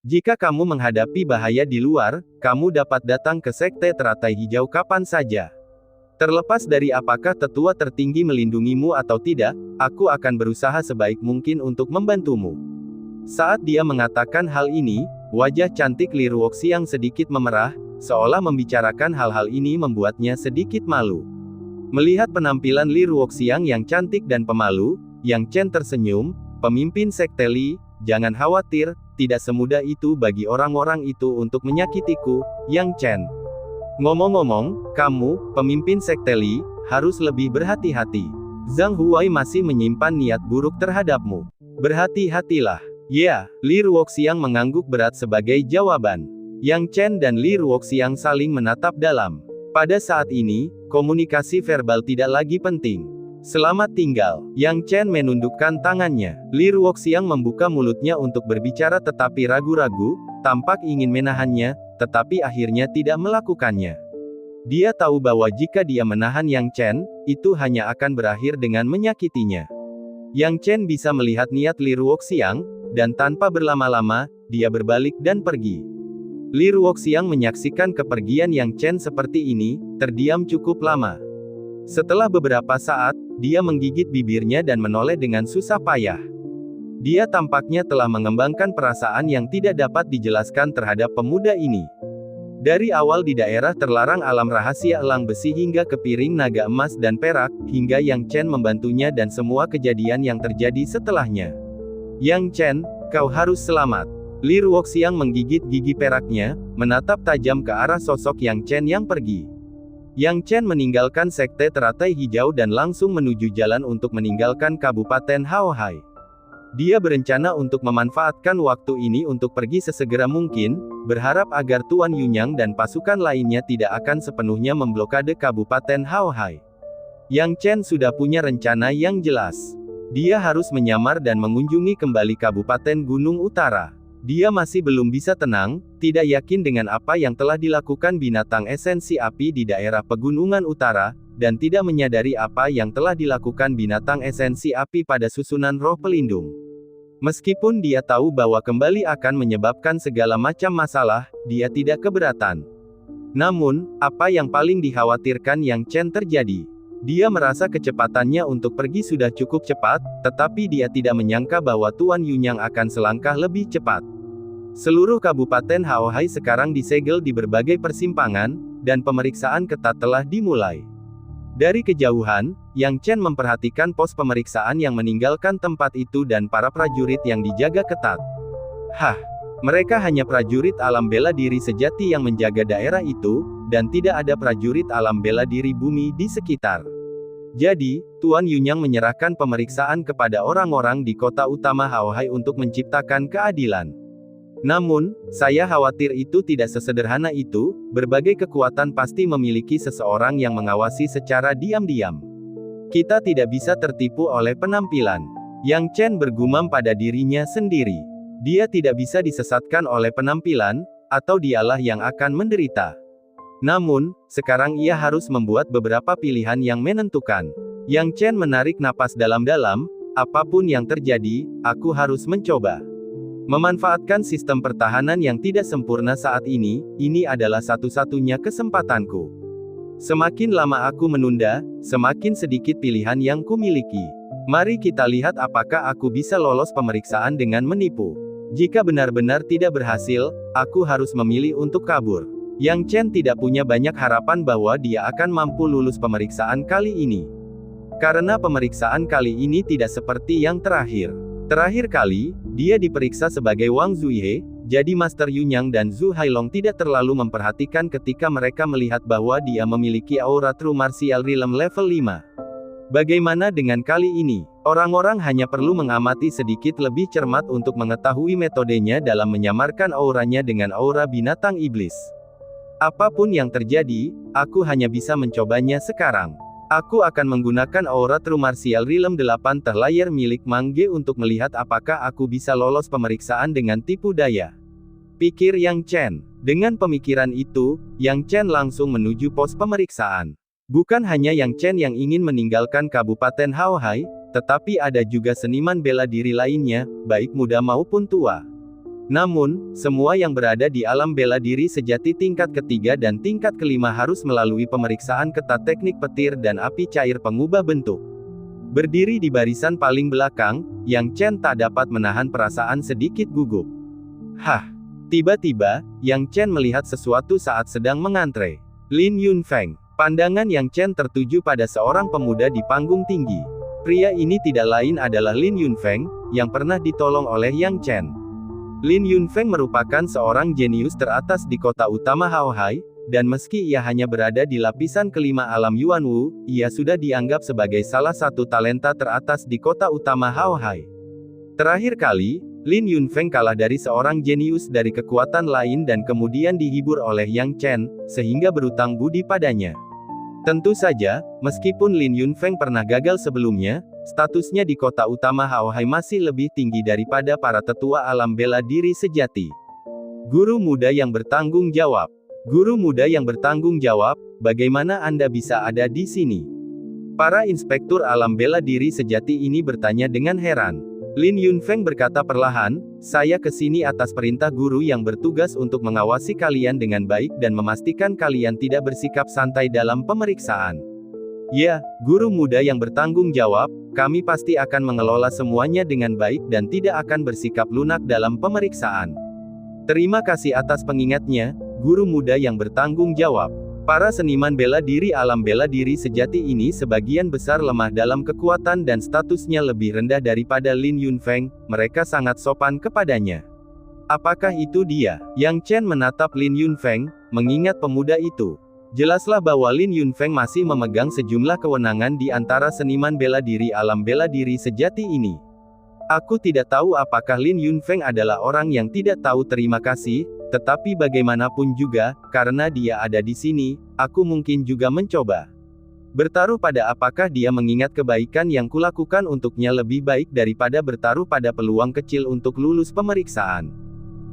[SPEAKER 1] Jika kamu menghadapi bahaya di luar, kamu dapat datang ke Sekte Teratai Hijau kapan saja. Terlepas dari apakah tetua tertinggi melindungimu atau tidak, aku akan berusaha sebaik mungkin untuk membantumu. Saat dia mengatakan hal ini, wajah cantik Li Ruoxiang sedikit memerah, seolah membicarakan hal-hal ini membuatnya sedikit malu. Melihat penampilan Li Ruoxiang yang cantik dan pemalu, Yang Chen tersenyum, pemimpin Sekte Li, jangan khawatir, tidak semudah itu bagi orang-orang itu untuk menyakitiku, Yang Chen. Ngomong-ngomong, kamu, pemimpin Sekte Li, harus lebih berhati-hati. Zhang Huai masih menyimpan niat buruk terhadapmu. Berhati-hatilah. Ya, Li Ruoxiang mengangguk berat sebagai jawaban. Yang Chen dan Li Ruoxiang saling menatap dalam. Pada saat ini, komunikasi verbal tidak lagi penting. Selamat tinggal. Yang Chen menundukkan tangannya. Li Ruoxiang membuka mulutnya untuk berbicara tetapi ragu-ragu, tampak ingin menahannya, tetapi akhirnya tidak melakukannya. Dia tahu bahwa jika dia menahan Yang Chen, itu hanya akan berakhir dengan menyakitinya. Yang Chen bisa melihat niat Li Ruoxiang, dan tanpa berlama-lama, dia berbalik dan pergi. Li Ruoxiang menyaksikan kepergian Yang Chen seperti ini, terdiam cukup lama. Setelah beberapa saat, dia menggigit bibirnya dan menoleh dengan susah payah. Dia tampaknya telah mengembangkan perasaan yang tidak dapat dijelaskan terhadap pemuda ini. Dari awal di daerah terlarang alam rahasia elang besi hingga ke piring naga emas dan perak, hingga Yang Chen membantunya dan semua kejadian yang terjadi setelahnya. Yang Chen, kau harus selamat. Li Ruoxiang menggigit gigi peraknya, menatap tajam ke arah sosok Yang Chen yang pergi. Yang Chen meninggalkan Sekte Teratai Hijau dan langsung menuju jalan untuk meninggalkan Kabupaten Haohai. Dia berencana untuk memanfaatkan waktu ini untuk pergi sesegera mungkin, berharap agar Tuan Yunyang dan pasukan lainnya tidak akan sepenuhnya memblokade Kabupaten Haohai. Yang Chen sudah punya rencana yang jelas. Dia harus menyamar dan mengunjungi kembali Kabupaten Gunung Utara. Dia masih belum bisa tenang, tidak yakin dengan apa yang telah dilakukan binatang esensi api di daerah pegunungan utara, dan tidak menyadari apa yang telah dilakukan binatang esensi api pada susunan roh pelindung. Meskipun dia tahu bahwa kembali akan menyebabkan segala macam masalah, dia tidak keberatan. Namun, apa yang paling dikhawatirkan Yang Chen terjadi. Dia merasa kecepatannya untuk pergi sudah cukup cepat, tetapi dia tidak menyangka bahwa Tuan Yunyang akan selangkah lebih cepat. Seluruh Kabupaten Haohai sekarang disegel di berbagai persimpangan, dan pemeriksaan ketat telah dimulai. Dari kejauhan, Yang Chen memperhatikan pos pemeriksaan yang meninggalkan tempat itu dan para prajurit yang dijaga ketat. Mereka hanya prajurit alam bela diri sejati yang menjaga daerah itu, dan tidak ada prajurit alam bela diri bumi di sekitar. Jadi, Tuan Yunyang menyerahkan pemeriksaan kepada orang-orang di kota utama Haohai untuk menciptakan keadilan. Namun, saya khawatir itu tidak sesederhana itu. Berbagai kekuatan pasti memiliki seseorang yang mengawasi secara diam-diam. Kita tidak bisa tertipu oleh penampilan. Yang Chen bergumam pada dirinya sendiri. Dia tidak bisa disesatkan oleh penampilan, atau dialah yang akan menderita. Namun, sekarang ia harus membuat beberapa pilihan yang menentukan. Yang Chen menarik napas dalam-dalam, apapun yang terjadi, aku harus mencoba. Memanfaatkan sistem pertahanan yang tidak sempurna saat ini adalah satu-satunya kesempatanku. Semakin lama aku menunda, semakin sedikit pilihan yang kumiliki. Mari kita lihat apakah aku bisa lolos pemeriksaan dengan menipu. Jika benar-benar tidak berhasil, aku harus memilih untuk kabur. Yang Chen tidak punya banyak harapan bahwa dia akan mampu lulus pemeriksaan kali ini. Karena pemeriksaan kali ini tidak seperti yang terakhir. Terakhir kali, dia diperiksa sebagai Wang Zuihe, jadi Master Yunyang dan Zhu Hailong tidak terlalu memperhatikan ketika mereka melihat bahwa dia memiliki aura True Martial Realm level 5. Bagaimana dengan kali ini? Orang-orang hanya perlu mengamati sedikit lebih cermat untuk mengetahui metodenya dalam menyamarkan auranya dengan aura binatang iblis. Apapun yang terjadi, aku hanya bisa mencobanya sekarang. Aku akan menggunakan aura True Martial Realm 8 terlayar milik Mang Ge untuk melihat apakah aku bisa lolos pemeriksaan dengan tipu daya. Pikir Yang Chen. Dengan pemikiran itu, Yang Chen langsung menuju pos pemeriksaan. Bukan hanya Yang Chen yang ingin meninggalkan Kabupaten Haohai, tetapi ada juga seniman bela diri lainnya, baik muda maupun tua. Namun, semua yang berada di alam bela diri sejati tingkat ketiga dan tingkat kelima harus melalui pemeriksaan ketat teknik petir dan api cair pengubah bentuk. Berdiri di barisan paling belakang, Yang Chen tak dapat menahan perasaan sedikit gugup. Tiba-tiba, Yang Chen melihat sesuatu saat sedang mengantre. Lin Yunfeng. Pandangan Yang Chen tertuju pada seorang pemuda di panggung tinggi. Pria ini tidak lain adalah Lin Yunfeng, yang pernah ditolong oleh Yang Chen. Lin Yunfeng merupakan seorang jenius teratas di kota utama Haohai, dan meski ia hanya berada di lapisan kelima alam Yuanwu, ia sudah dianggap sebagai salah satu talenta teratas di kota utama Haohai. Terakhir kali, Lin Yunfeng kalah dari seorang jenius dari kekuatan lain dan kemudian dihibur oleh Yang Chen, sehingga berutang budi padanya. Tentu saja, meskipun Lin Yunfeng pernah gagal sebelumnya, statusnya di kota utama Haohai masih lebih tinggi daripada para tetua alam bela diri sejati. Guru muda yang bertanggung jawab. Guru muda yang bertanggung jawab, bagaimana Anda bisa ada di sini? Para inspektur alam bela diri sejati ini bertanya dengan heran. Lin Yunfeng berkata perlahan, saya ke sini atas perintah guru yang bertugas untuk mengawasi kalian dengan baik dan memastikan kalian tidak bersikap santai dalam pemeriksaan. Ya, guru muda yang bertanggung jawab, kami pasti akan mengelola semuanya dengan baik dan tidak akan bersikap lunak dalam pemeriksaan. Terima kasih atas pengingatnya, guru muda yang bertanggung jawab. Para seniman bela diri alam bela diri sejati ini sebagian besar lemah dalam kekuatan dan statusnya lebih rendah daripada Lin Yunfeng, mereka sangat sopan kepadanya. Apakah itu dia? Yang Chen menatap Lin Yunfeng, mengingat pemuda itu. Jelaslah bahwa Lin Yunfeng masih memegang sejumlah kewenangan di antara seniman bela diri alam bela diri sejati ini. Aku tidak tahu apakah Lin Yunfeng adalah orang yang tidak tahu terima kasih, tetapi bagaimanapun juga, karena dia ada di sini, aku mungkin juga mencoba. Bertaruh pada apakah dia mengingat kebaikan yang kulakukan untuknya lebih baik daripada bertaruh pada peluang kecil untuk lulus pemeriksaan.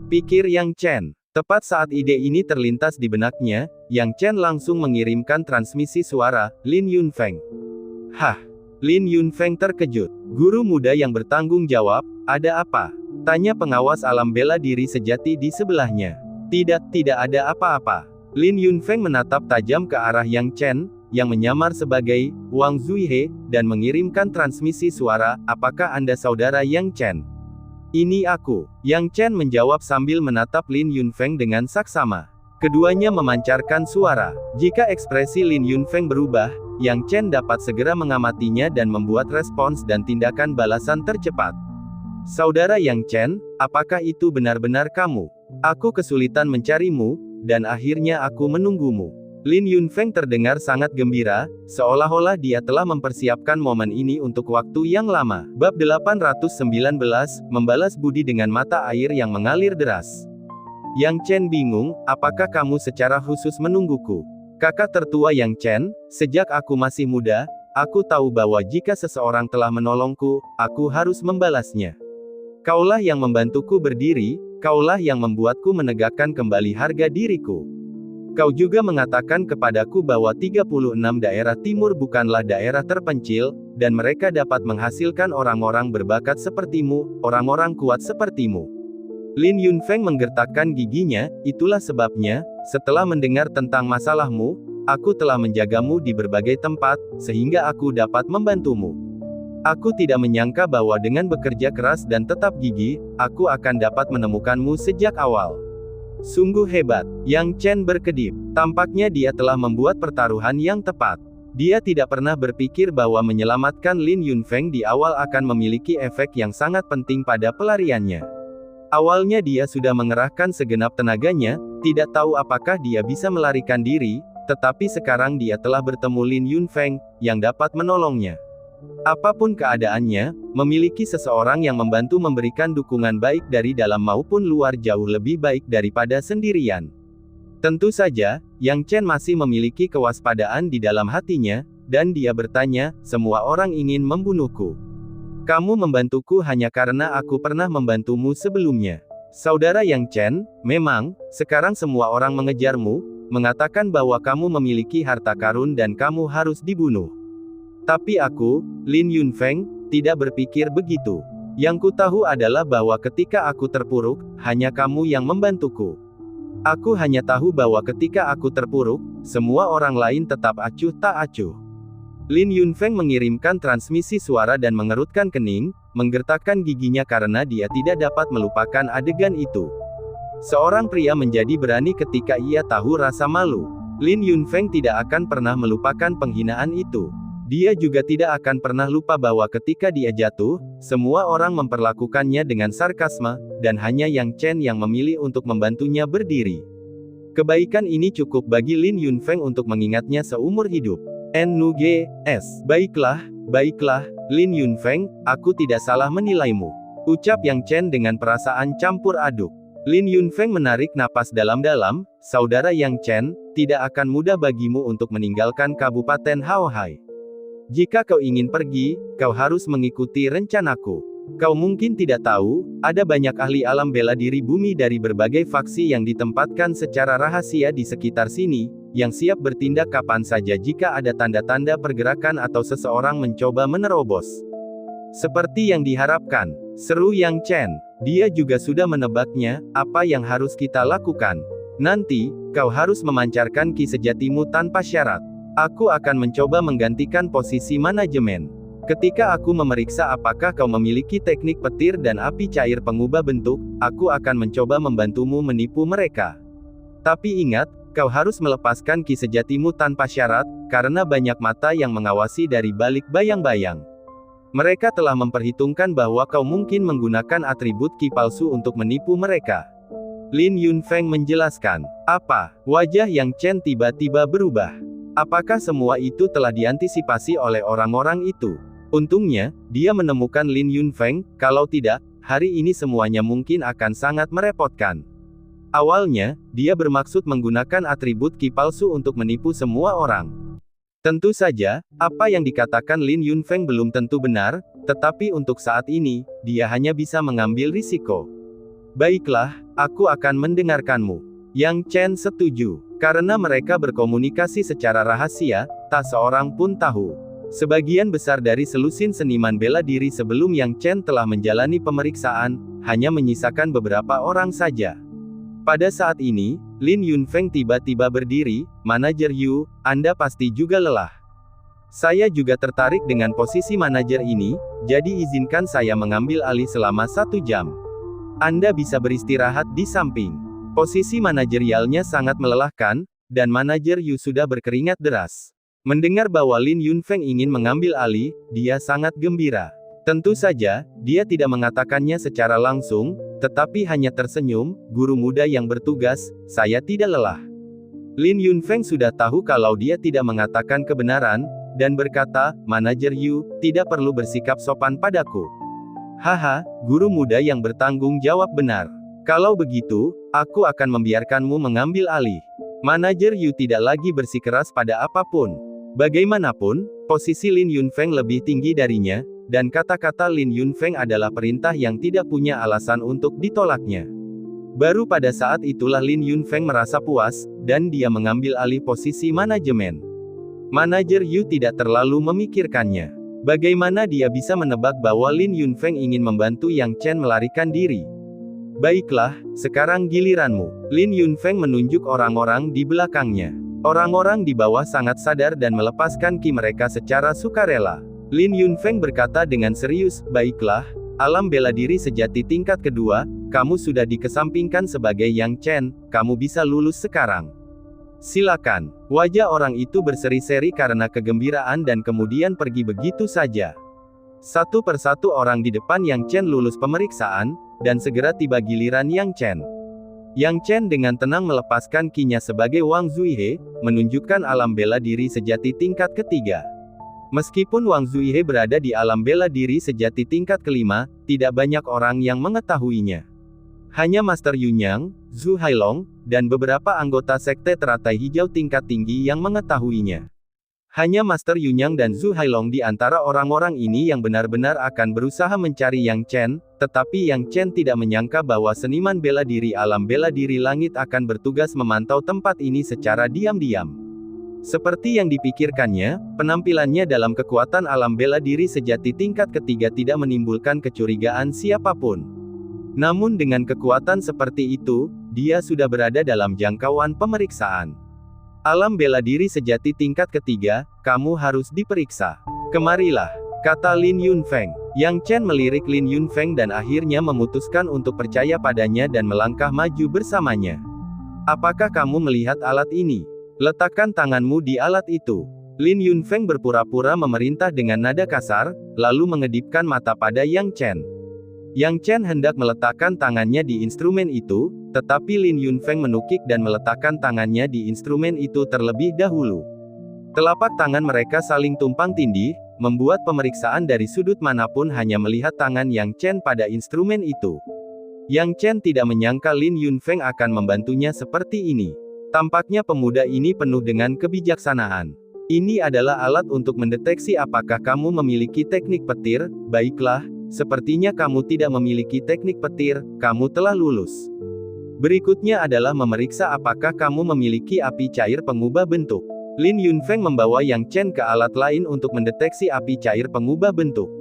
[SPEAKER 1] pikir Yang Chen. Tepat saat ide ini terlintas di benaknya, Yang Chen langsung mengirimkan transmisi suara, Lin Yunfeng. Hah? Lin Yunfeng terkejut. Guru muda yang bertanggung jawab, ada apa? Tanya pengawas alam bela diri sejati di sebelahnya. Tidak ada apa-apa. Lin Yunfeng menatap tajam ke arah Yang Chen, yang menyamar sebagai Wang Zuihe, dan mengirimkan transmisi suara, apakah Anda saudara Yang Chen? Ini aku. Yang Chen menjawab sambil menatap Lin Yunfeng dengan saksama. Keduanya memancarkan suara. Jika ekspresi Lin Yunfeng berubah, Yang Chen dapat segera mengamatinya dan membuat respons dan tindakan balasan tercepat. Saudara Yang Chen, apakah itu benar-benar kamu? Aku kesulitan mencarimu, dan akhirnya aku menunggumu. Lin Yunfeng terdengar sangat gembira, seolah-olah dia telah mempersiapkan momen ini untuk waktu yang lama. Bab 819, Membalas Budi dengan mata air yang mengalir deras. Yang Chen bingung, apakah kamu secara khusus menungguku? Kakak tertua Yang Chen, sejak aku masih muda, aku tahu bahwa jika seseorang telah menolongku, aku harus membalasnya. Kaulah yang membantuku berdiri, kaulah yang membuatku menegakkan kembali harga diriku. Kau juga mengatakan kepadaku bahwa 36 daerah timur bukanlah daerah terpencil, dan mereka dapat menghasilkan orang-orang berbakat sepertimu, orang-orang kuat sepertimu. Lin Yunfeng menggertakkan giginya, itulah sebabnya, setelah mendengar tentang masalahmu, aku telah menjagamu di berbagai tempat, sehingga aku dapat membantumu. Aku tidak menyangka bahwa dengan bekerja keras dan tetap gigih, aku akan dapat menemukanmu sejak awal. Sungguh hebat. Yang Chen berkedip. Tampaknya dia telah membuat pertaruhan yang tepat. Dia tidak pernah berpikir bahwa menyelamatkan Lin Yunfeng di awal akan memiliki efek yang sangat penting pada pelariannya. Awalnya dia sudah mengerahkan segenap tenaganya, tidak tahu apakah dia bisa melarikan diri, tetapi sekarang dia telah bertemu Lin Yunfeng, yang dapat menolongnya. Apapun keadaannya, memiliki seseorang yang membantu memberikan dukungan baik dari dalam maupun luar jauh lebih baik daripada sendirian. Tentu saja, Yang Chen masih memiliki kewaspadaan di dalam hatinya, dan dia bertanya, semua orang ingin membunuhku. Kamu membantuku hanya karena aku pernah membantumu sebelumnya. Saudara Yang Chen, memang, sekarang semua orang mengejarmu, mengatakan bahwa kamu memiliki harta karun dan kamu harus dibunuh. Tapi aku, Lin Yunfeng, tidak berpikir begitu. Yang ku tahu adalah bahwa ketika aku terpuruk, hanya kamu yang membantuku. Aku hanya tahu bahwa ketika aku terpuruk, semua orang lain tetap acuh tak acuh. Lin Yunfeng mengirimkan transmisi suara dan mengerutkan kening, menggertakkan giginya karena dia tidak dapat melupakan adegan itu. Seorang pria menjadi berani ketika ia tahu rasa malu. Lin Yunfeng tidak akan pernah melupakan penghinaan itu. Dia juga tidak akan pernah lupa bahwa ketika dia jatuh, semua orang memperlakukannya dengan sarkasme, dan hanya Yang Chen yang memilih untuk membantunya berdiri. Kebaikan ini cukup bagi Lin Yunfeng untuk mengingatnya seumur hidup. NUGS. Baiklah, Lin Yunfeng, aku tidak salah menilaimu. Ucap Yang Chen dengan perasaan campur aduk. Lin Yunfeng menarik napas dalam-dalam, saudara Yang Chen, tidak akan mudah bagimu untuk meninggalkan Kabupaten Haohai. Jika kau ingin pergi, kau harus mengikuti rencanaku. Kau mungkin tidak tahu, ada banyak ahli alam bela diri bumi dari berbagai faksi yang ditempatkan secara rahasia di sekitar sini, yang siap bertindak kapan saja jika ada tanda-tanda pergerakan atau seseorang mencoba menerobos. Seperti yang diharapkan, seru Yang Chen. Dia juga sudah menebaknya, apa yang harus kita lakukan. Nanti, kau harus memancarkan ki sejatimu tanpa syarat. Aku akan mencoba menggantikan posisi manajemen. Ketika aku memeriksa apakah kau memiliki teknik petir dan api cair pengubah bentuk, aku akan mencoba membantumu menipu mereka. Tapi ingat, kau harus melepaskan ki sejatimu tanpa syarat, karena banyak mata yang mengawasi dari balik bayang-bayang. Mereka telah memperhitungkan bahwa kau mungkin menggunakan atribut ki palsu untuk menipu mereka. Lin Yunfeng menjelaskan. Apa? Wajah Yang Chen tiba-tiba berubah. Apakah semua itu telah diantisipasi oleh orang-orang itu? Untungnya, dia menemukan Lin Yunfeng, kalau tidak, hari ini semuanya mungkin akan sangat merepotkan. Awalnya, dia bermaksud menggunakan atribut ki palsu untuk menipu semua orang. Tentu saja, apa yang dikatakan Lin Yunfeng belum tentu benar, tetapi untuk saat ini, dia hanya bisa mengambil risiko. Baiklah, aku akan mendengarkanmu. Yang Chen setuju. Karena mereka berkomunikasi secara rahasia, tak seorang pun tahu. Sebagian besar dari selusin seniman bela diri sebelum Yang Chen telah menjalani pemeriksaan, hanya menyisakan beberapa orang saja. Pada saat ini, Lin Yunfeng tiba-tiba berdiri, "Manajer Yu, Anda pasti juga lelah. Saya juga tertarik dengan posisi manajer ini, jadi izinkan saya mengambil alih selama 1 jam. Anda bisa beristirahat di samping." Posisi manajerialnya sangat melelahkan, dan manajer Yu sudah berkeringat deras. Mendengar bahwa Lin Yunfeng ingin mengambil alih, dia sangat gembira. Tentu saja, dia tidak mengatakannya secara langsung, tetapi hanya tersenyum, "Guru muda yang bertugas, saya tidak lelah." Lin Yunfeng sudah tahu kalau dia tidak mengatakan kebenaran, dan berkata, "Manajer Yu, tidak perlu bersikap sopan padaku. Haha, guru muda yang bertanggung jawab benar. Kalau begitu, aku akan membiarkanmu mengambil alih." Manajer Yu tidak lagi bersikeras pada apapun. Bagaimanapun, posisi Lin Yunfeng lebih tinggi darinya, dan kata-kata Lin Yunfeng adalah perintah yang tidak punya alasan untuk ditolaknya. Baru pada saat itulah Lin Yunfeng merasa puas, dan dia mengambil alih posisi manajemen. Manajer Yu tidak terlalu memikirkannya. Bagaimana dia bisa menebak bahwa Lin Yunfeng ingin membantu Yang Chen melarikan diri? "Baiklah, sekarang giliranmu." Lin Yunfeng menunjuk orang-orang di belakangnya. Orang-orang di bawah sangat sadar dan melepaskan ki mereka secara sukarela. Lin Yunfeng berkata dengan serius, "Baiklah, alam bela diri sejati tingkat kedua, kamu sudah dikesampingkan sebagai Yang Chen, kamu bisa lulus sekarang. Silakan." Wajah orang itu berseri-seri karena kegembiraan dan kemudian pergi begitu saja. Satu persatu orang di depan Yang Chen lulus pemeriksaan, dan segera tiba giliran Yang Chen. Yang Chen dengan tenang melepaskan kinya sebagai Wang Zuihe, menunjukkan alam bela diri sejati tingkat ketiga. Meskipun Wang Zuihe berada di alam bela diri sejati tingkat kelima, tidak banyak orang yang mengetahuinya. Hanya Master Yunyang, Zhu Hailong, dan beberapa anggota sekte teratai hijau tingkat tinggi yang mengetahuinya. Hanya Master Yunyang dan Zhu Hailong di antara orang-orang ini yang benar-benar akan berusaha mencari Yang Chen, tetapi Yang Chen tidak menyangka bahwa seniman bela diri alam bela diri langit akan bertugas memantau tempat ini secara diam-diam. Seperti yang dipikirkannya, penampilannya dalam kekuatan alam bela diri sejati tingkat ketiga tidak menimbulkan kecurigaan siapapun. Namun dengan kekuatan seperti itu, dia sudah berada dalam jangkauan pemeriksaan. "Alam bela diri sejati tingkat ketiga, kamu harus diperiksa. Kemarilah," kata Lin Yunfeng. Yang Chen melirik Lin Yunfeng dan akhirnya memutuskan untuk percaya padanya dan melangkah maju bersamanya. "Apakah kamu melihat alat ini? Letakkan tanganmu di alat itu." Lin Yunfeng berpura-pura memerintah dengan nada kasar, lalu mengedipkan mata pada Yang Chen. Yang Chen hendak meletakkan tangannya di instrumen itu, tetapi Lin Yunfeng menukik dan meletakkan tangannya di instrumen itu terlebih dahulu. Telapak tangan mereka saling tumpang tindih, membuat pemeriksaan dari sudut manapun hanya melihat tangan Yang Chen pada instrumen itu. Yang Chen tidak menyangka Lin Yunfeng akan membantunya seperti ini. Tampaknya pemuda ini penuh dengan kebijaksanaan. "Ini adalah alat untuk mendeteksi apakah kamu memiliki teknik petir. Baiklah, sepertinya kamu tidak memiliki teknik petir, kamu telah lulus. Berikutnya adalah memeriksa apakah kamu memiliki api cair pengubah bentuk." Lin Yunfeng membawa Yang Chen ke alat lain untuk mendeteksi api cair pengubah bentuk.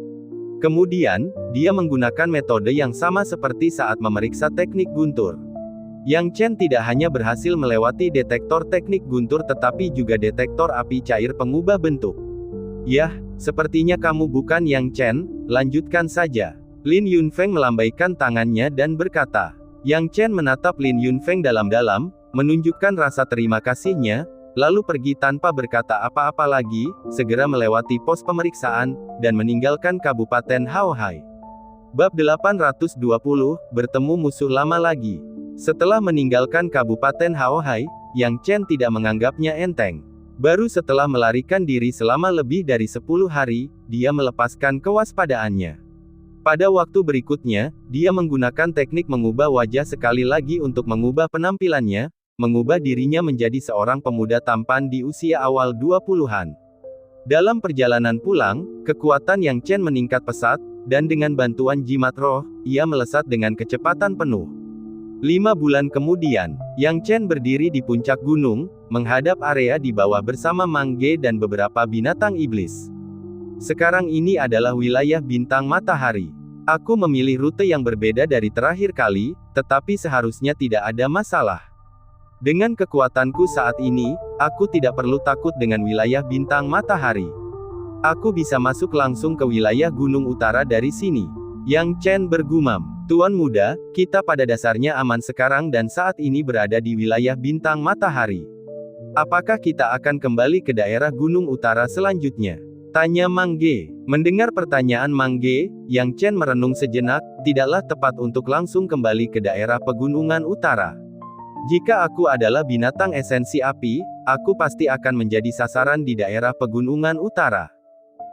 [SPEAKER 1] Kemudian, dia menggunakan metode yang sama seperti saat memeriksa teknik guntur. Yang Chen tidak hanya berhasil melewati detektor teknik guntur tetapi juga detektor api cair pengubah bentuk. "Yah, sepertinya kamu bukan Yang Chen, lanjutkan saja." Lin Yunfeng melambaikan tangannya dan berkata. Yang Chen menatap Lin Yunfeng dalam-dalam, menunjukkan rasa terima kasihnya, lalu pergi tanpa berkata apa-apa lagi, segera melewati pos pemeriksaan, dan meninggalkan Kabupaten Haohai. Bab 820, bertemu musuh lama lagi. Setelah meninggalkan Kabupaten Haohai, Yang Chen tidak menganggapnya enteng. Baru setelah melarikan diri selama lebih dari 10 hari, dia melepaskan kewaspadaannya. Pada waktu berikutnya, dia menggunakan teknik mengubah wajah sekali lagi untuk mengubah penampilannya, mengubah dirinya menjadi seorang pemuda tampan di usia awal 20-an. Dalam perjalanan pulang, kekuatan Yang Chen meningkat pesat, dan dengan bantuan jimat roh, ia melesat dengan kecepatan penuh. 5 bulan kemudian, Yang Chen berdiri di puncak gunung, menghadap area di bawah bersama Mang Ge dan beberapa binatang iblis. Sekarang ini adalah wilayah bintang matahari. Aku memilih rute yang berbeda dari terakhir kali, tetapi seharusnya tidak ada masalah. Dengan kekuatanku saat ini, aku tidak perlu takut dengan wilayah bintang matahari. Aku bisa masuk langsung ke wilayah gunung utara dari sini. Yang Chen bergumam. Tuan muda, kita pada dasarnya aman sekarang dan saat ini berada di wilayah bintang matahari. Apakah kita akan kembali ke daerah gunung utara selanjutnya? Tanya Mang Ge. Mendengar pertanyaan Mang Ge, Yang Chen merenung sejenak, tidaklah tepat untuk langsung kembali ke daerah pegunungan utara. Jika aku adalah binatang esensi api, aku pasti akan menjadi sasaran di daerah pegunungan utara.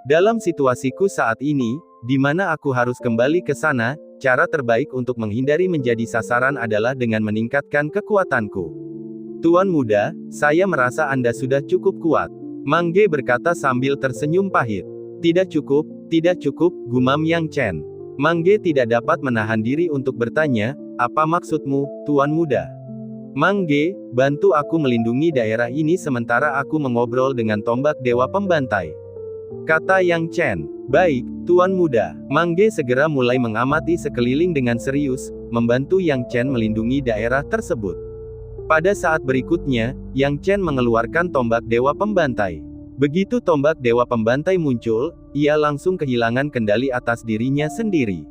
[SPEAKER 1] Dalam situasiku saat ini, di mana aku harus kembali ke sana, cara terbaik untuk menghindari menjadi sasaran adalah dengan meningkatkan kekuatanku. Tuan muda, saya merasa Anda sudah cukup kuat. Mang Ge berkata sambil tersenyum pahit. Tidak cukup, gumam Yang Chen. Mang Ge tidak dapat menahan diri untuk bertanya, apa maksudmu, Tuan muda? Mang Ge, bantu aku melindungi daerah ini sementara aku mengobrol dengan tombak dewa pembantai. Kata Yang Chen. Baik, Tuan muda. Mang Ge segera mulai mengamati sekeliling dengan serius, membantu Yang Chen melindungi daerah tersebut. Pada saat berikutnya, Yang Chen mengeluarkan tombak dewa pembantai. Begitu tombak dewa pembantai muncul, ia langsung kehilangan kendali atas dirinya sendiri.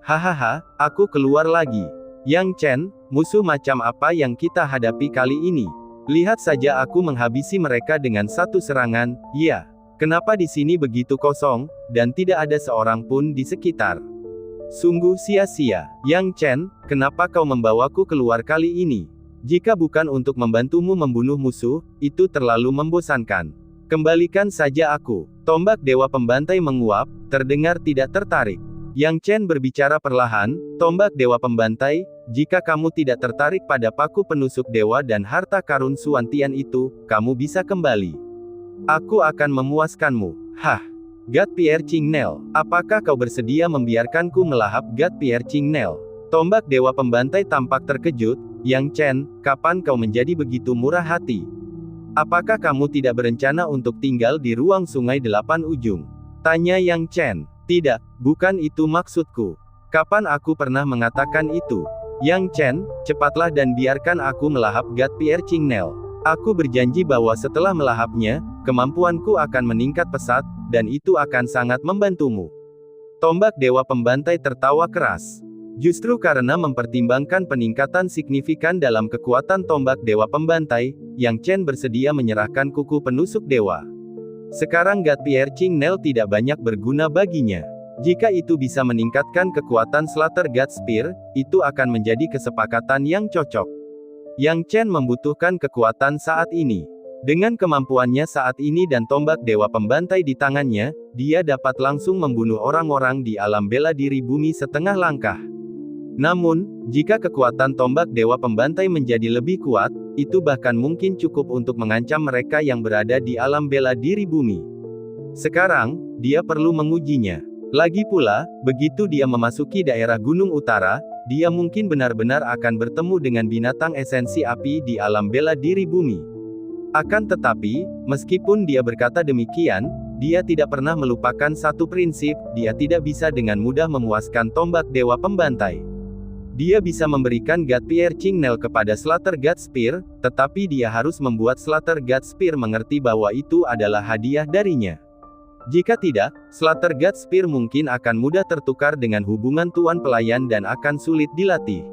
[SPEAKER 1] Hahaha, aku keluar lagi. Yang Chen, musuh macam apa yang kita hadapi kali ini? Lihat saja aku menghabisi mereka dengan satu serangan, ya. Kenapa di sini begitu kosong, dan tidak ada seorang pun di sekitar? Sungguh sia-sia. Yang Chen, kenapa kau membawaku keluar kali ini? Jika bukan untuk membantumu membunuh musuh, itu terlalu membosankan. Kembalikan saja aku. Tombak dewa pembantai menguap, terdengar tidak tertarik. Yang Chen berbicara perlahan, tombak dewa pembantai, jika kamu tidak tertarik pada paku penusuk dewa dan harta karun Suantian itu, kamu bisa kembali. Aku akan memuaskanmu. Hah? God Pierre Chingnel, apakah kau bersedia membiarkanku melahap God Pierre Chingnel? Tombak dewa pembantai tampak terkejut. Yang Chen, kapan kau menjadi begitu murah hati? Apakah kamu tidak berencana untuk tinggal di ruang sungai 8 ujung? Tanya Yang Chen. Tidak, bukan itu maksudku. Kapan aku pernah mengatakan itu? Yang Chen, cepatlah dan biarkan aku melahap God Pierre Chingnel. Aku berjanji bahwa setelah melahapnya, kemampuanku akan meningkat pesat, dan itu akan sangat membantumu. Tombak dewa pembantai tertawa keras. Justru karena mempertimbangkan peningkatan signifikan dalam kekuatan tombak dewa pembantai, Yang Chen bersedia menyerahkan kuku penusuk dewa. Sekarang God Pierre Chingnel tidak banyak berguna baginya. Jika itu bisa meningkatkan kekuatan Slater God Spear, itu akan menjadi kesepakatan yang cocok. Yang Chen membutuhkan kekuatan saat ini. Dengan kemampuannya saat ini dan tombak dewa pembantai di tangannya, dia dapat langsung membunuh orang-orang di alam bela diri bumi setengah langkah. Namun, jika kekuatan tombak dewa pembantai menjadi lebih kuat, itu bahkan mungkin cukup untuk mengancam mereka yang berada di alam bela diri bumi. Sekarang, dia perlu mengujinya. Lagi pula, begitu dia memasuki daerah Gunung Utara, dia mungkin benar-benar akan bertemu dengan binatang esensi api di alam bela diri bumi. Akan tetapi, meskipun dia berkata demikian, dia tidak pernah melupakan satu prinsip, dia tidak bisa dengan mudah memuaskan tombak dewa pembantai. Dia bisa memberikan God Pierre Chingnel kepada Slater God Spear, tetapi dia harus membuat Slater God Spear mengerti bahwa itu adalah hadiah darinya. Jika tidak, Slater God Spear mungkin akan mudah tertukar dengan hubungan tuan pelayan dan akan sulit dilatih.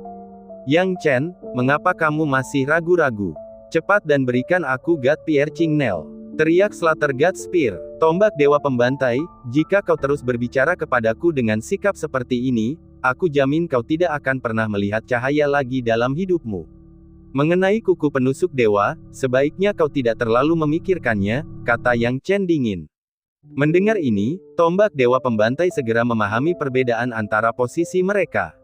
[SPEAKER 1] Yang Chen, mengapa kamu masih ragu-ragu? Cepat dan berikan aku God Pierre Chingnel. Teriak Slater God Spear. Tombak dewa pembantai, jika kau terus berbicara kepadaku dengan sikap seperti ini, aku jamin kau tidak akan pernah melihat cahaya lagi dalam hidupmu. Mengenai kuku penusuk dewa, sebaiknya kau tidak terlalu memikirkannya, kata Yang Chen dingin. Mendengar ini, tombak dewa pembantai segera memahami perbedaan antara posisi mereka.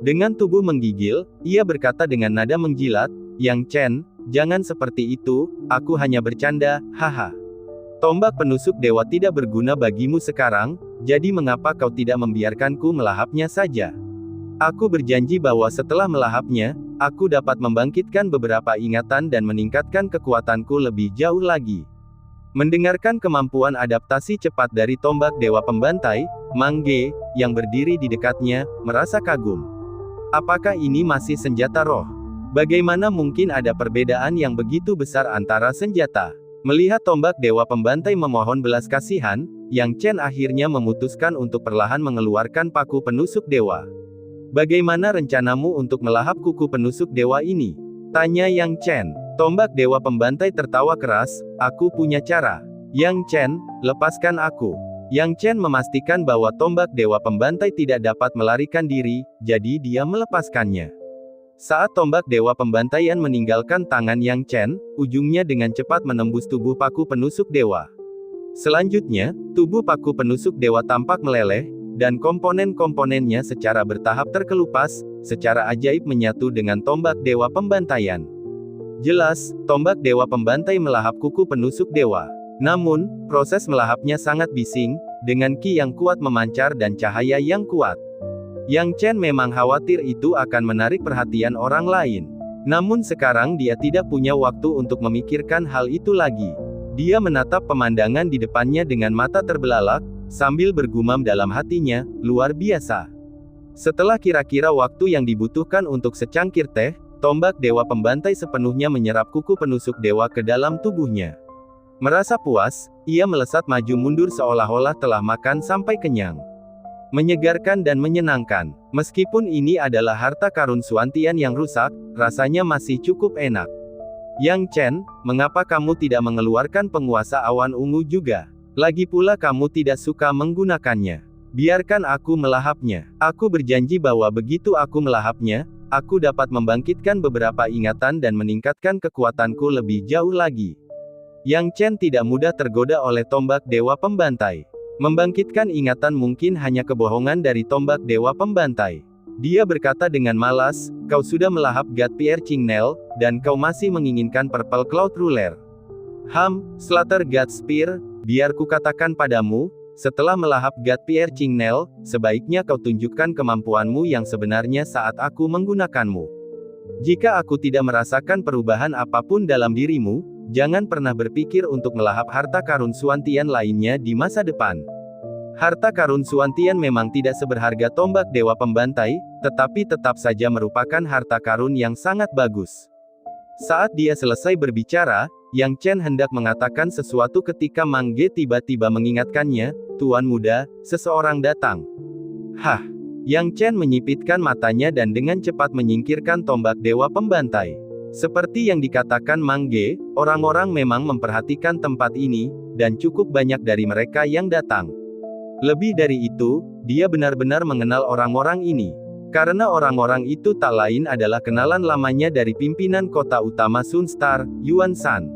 [SPEAKER 1] Dengan tubuh menggigil, ia berkata dengan nada menjilat, Yang Chen, jangan seperti itu, aku hanya bercanda, haha. Tombak penusuk dewa tidak berguna bagimu sekarang, jadi mengapa kau tidak membiarkanku melahapnya saja? Aku berjanji bahwa setelah melahapnya, aku dapat membangkitkan beberapa ingatan dan meningkatkan kekuatanku lebih jauh lagi. Mendengarkan kemampuan adaptasi cepat dari tombak Dewa Pembantai, Mang Ge, yang berdiri di dekatnya, merasa kagum. Apakah ini masih senjata roh? Bagaimana mungkin ada perbedaan yang begitu besar antara senjata? Melihat tombak Dewa Pembantai memohon belas kasihan, Yang Chen akhirnya memutuskan untuk perlahan mengeluarkan paku penusuk dewa. Bagaimana rencanamu untuk melahap kuku penusuk dewa ini? Tanya Yang Chen. Tombak Dewa Pembantai tertawa keras, aku punya cara. Yang Chen, lepaskan aku. Yang Chen memastikan bahwa tombak Dewa Pembantai tidak dapat melarikan diri, jadi dia melepaskannya. Saat tombak Dewa Pembantaian meninggalkan tangan Yang Chen, ujungnya dengan cepat menembus tubuh paku penusuk dewa. Selanjutnya, tubuh paku penusuk dewa tampak meleleh, dan komponen-komponennya secara bertahap terkelupas, secara ajaib menyatu dengan tombak Dewa Pembantaian. Jelas, tombak Dewa Pembantai melahap kuku penusuk dewa. Namun, proses melahapnya sangat bising, dengan ki yang kuat memancar dan cahaya yang kuat. Yang Chen memang khawatir itu akan menarik perhatian orang lain. Namun sekarang dia tidak punya waktu untuk memikirkan hal itu lagi. Dia menatap pemandangan di depannya dengan mata terbelalak, sambil bergumam dalam hatinya, luar biasa. Setelah kira-kira waktu yang dibutuhkan untuk secangkir teh, tombak Dewa Pembantai sepenuhnya menyerap kuku penusuk dewa ke dalam tubuhnya. Merasa puas, ia melesat maju mundur seolah-olah telah makan sampai kenyang. Menyegarkan dan menyenangkan. Meskipun ini adalah harta karun Suantian yang rusak, rasanya masih cukup enak. Yang Chen, mengapa kamu tidak mengeluarkan penguasa awan ungu juga? Lagi pula kamu tidak suka menggunakannya. Biarkan aku melahapnya. Aku berjanji bahwa begitu aku melahapnya, aku dapat membangkitkan beberapa ingatan dan meningkatkan kekuatanku lebih jauh lagi. Yang Chen tidak mudah tergoda oleh tombak Dewa Pembantai. Membangkitkan ingatan mungkin hanya kebohongan dari tombak Dewa Pembantai. Dia berkata dengan malas, kau sudah melahap God Pierre Chingnel, dan kau masih menginginkan Purple Cloud Ruler. Slaughter God Spear, biar kukatakan padamu, setelah melahap God Pierre Chingnel, sebaiknya kau tunjukkan kemampuanmu yang sebenarnya saat aku menggunakanmu. Jika aku tidak merasakan perubahan apapun dalam dirimu, jangan pernah berpikir untuk melahap harta karun Suantian lainnya di masa depan. Harta karun Suantian memang tidak seberharga tombak Dewa Pembantai, tetapi tetap saja merupakan harta karun yang sangat bagus. Saat dia selesai berbicara, Yang Chen hendak mengatakan sesuatu ketika Mang Ge tiba-tiba mengingatkannya, Tuan muda, seseorang datang. Hah! Yang Chen menyipitkan matanya dan dengan cepat menyingkirkan tombak Dewa Pembantai. Seperti yang dikatakan Mang Ge, orang-orang memang memperhatikan tempat ini, dan cukup banyak dari mereka yang datang. Lebih dari itu, dia benar-benar mengenal orang-orang ini. Karena orang-orang itu tak lain adalah kenalan lamanya dari pimpinan kota utama Sunstar, Yuan Shan.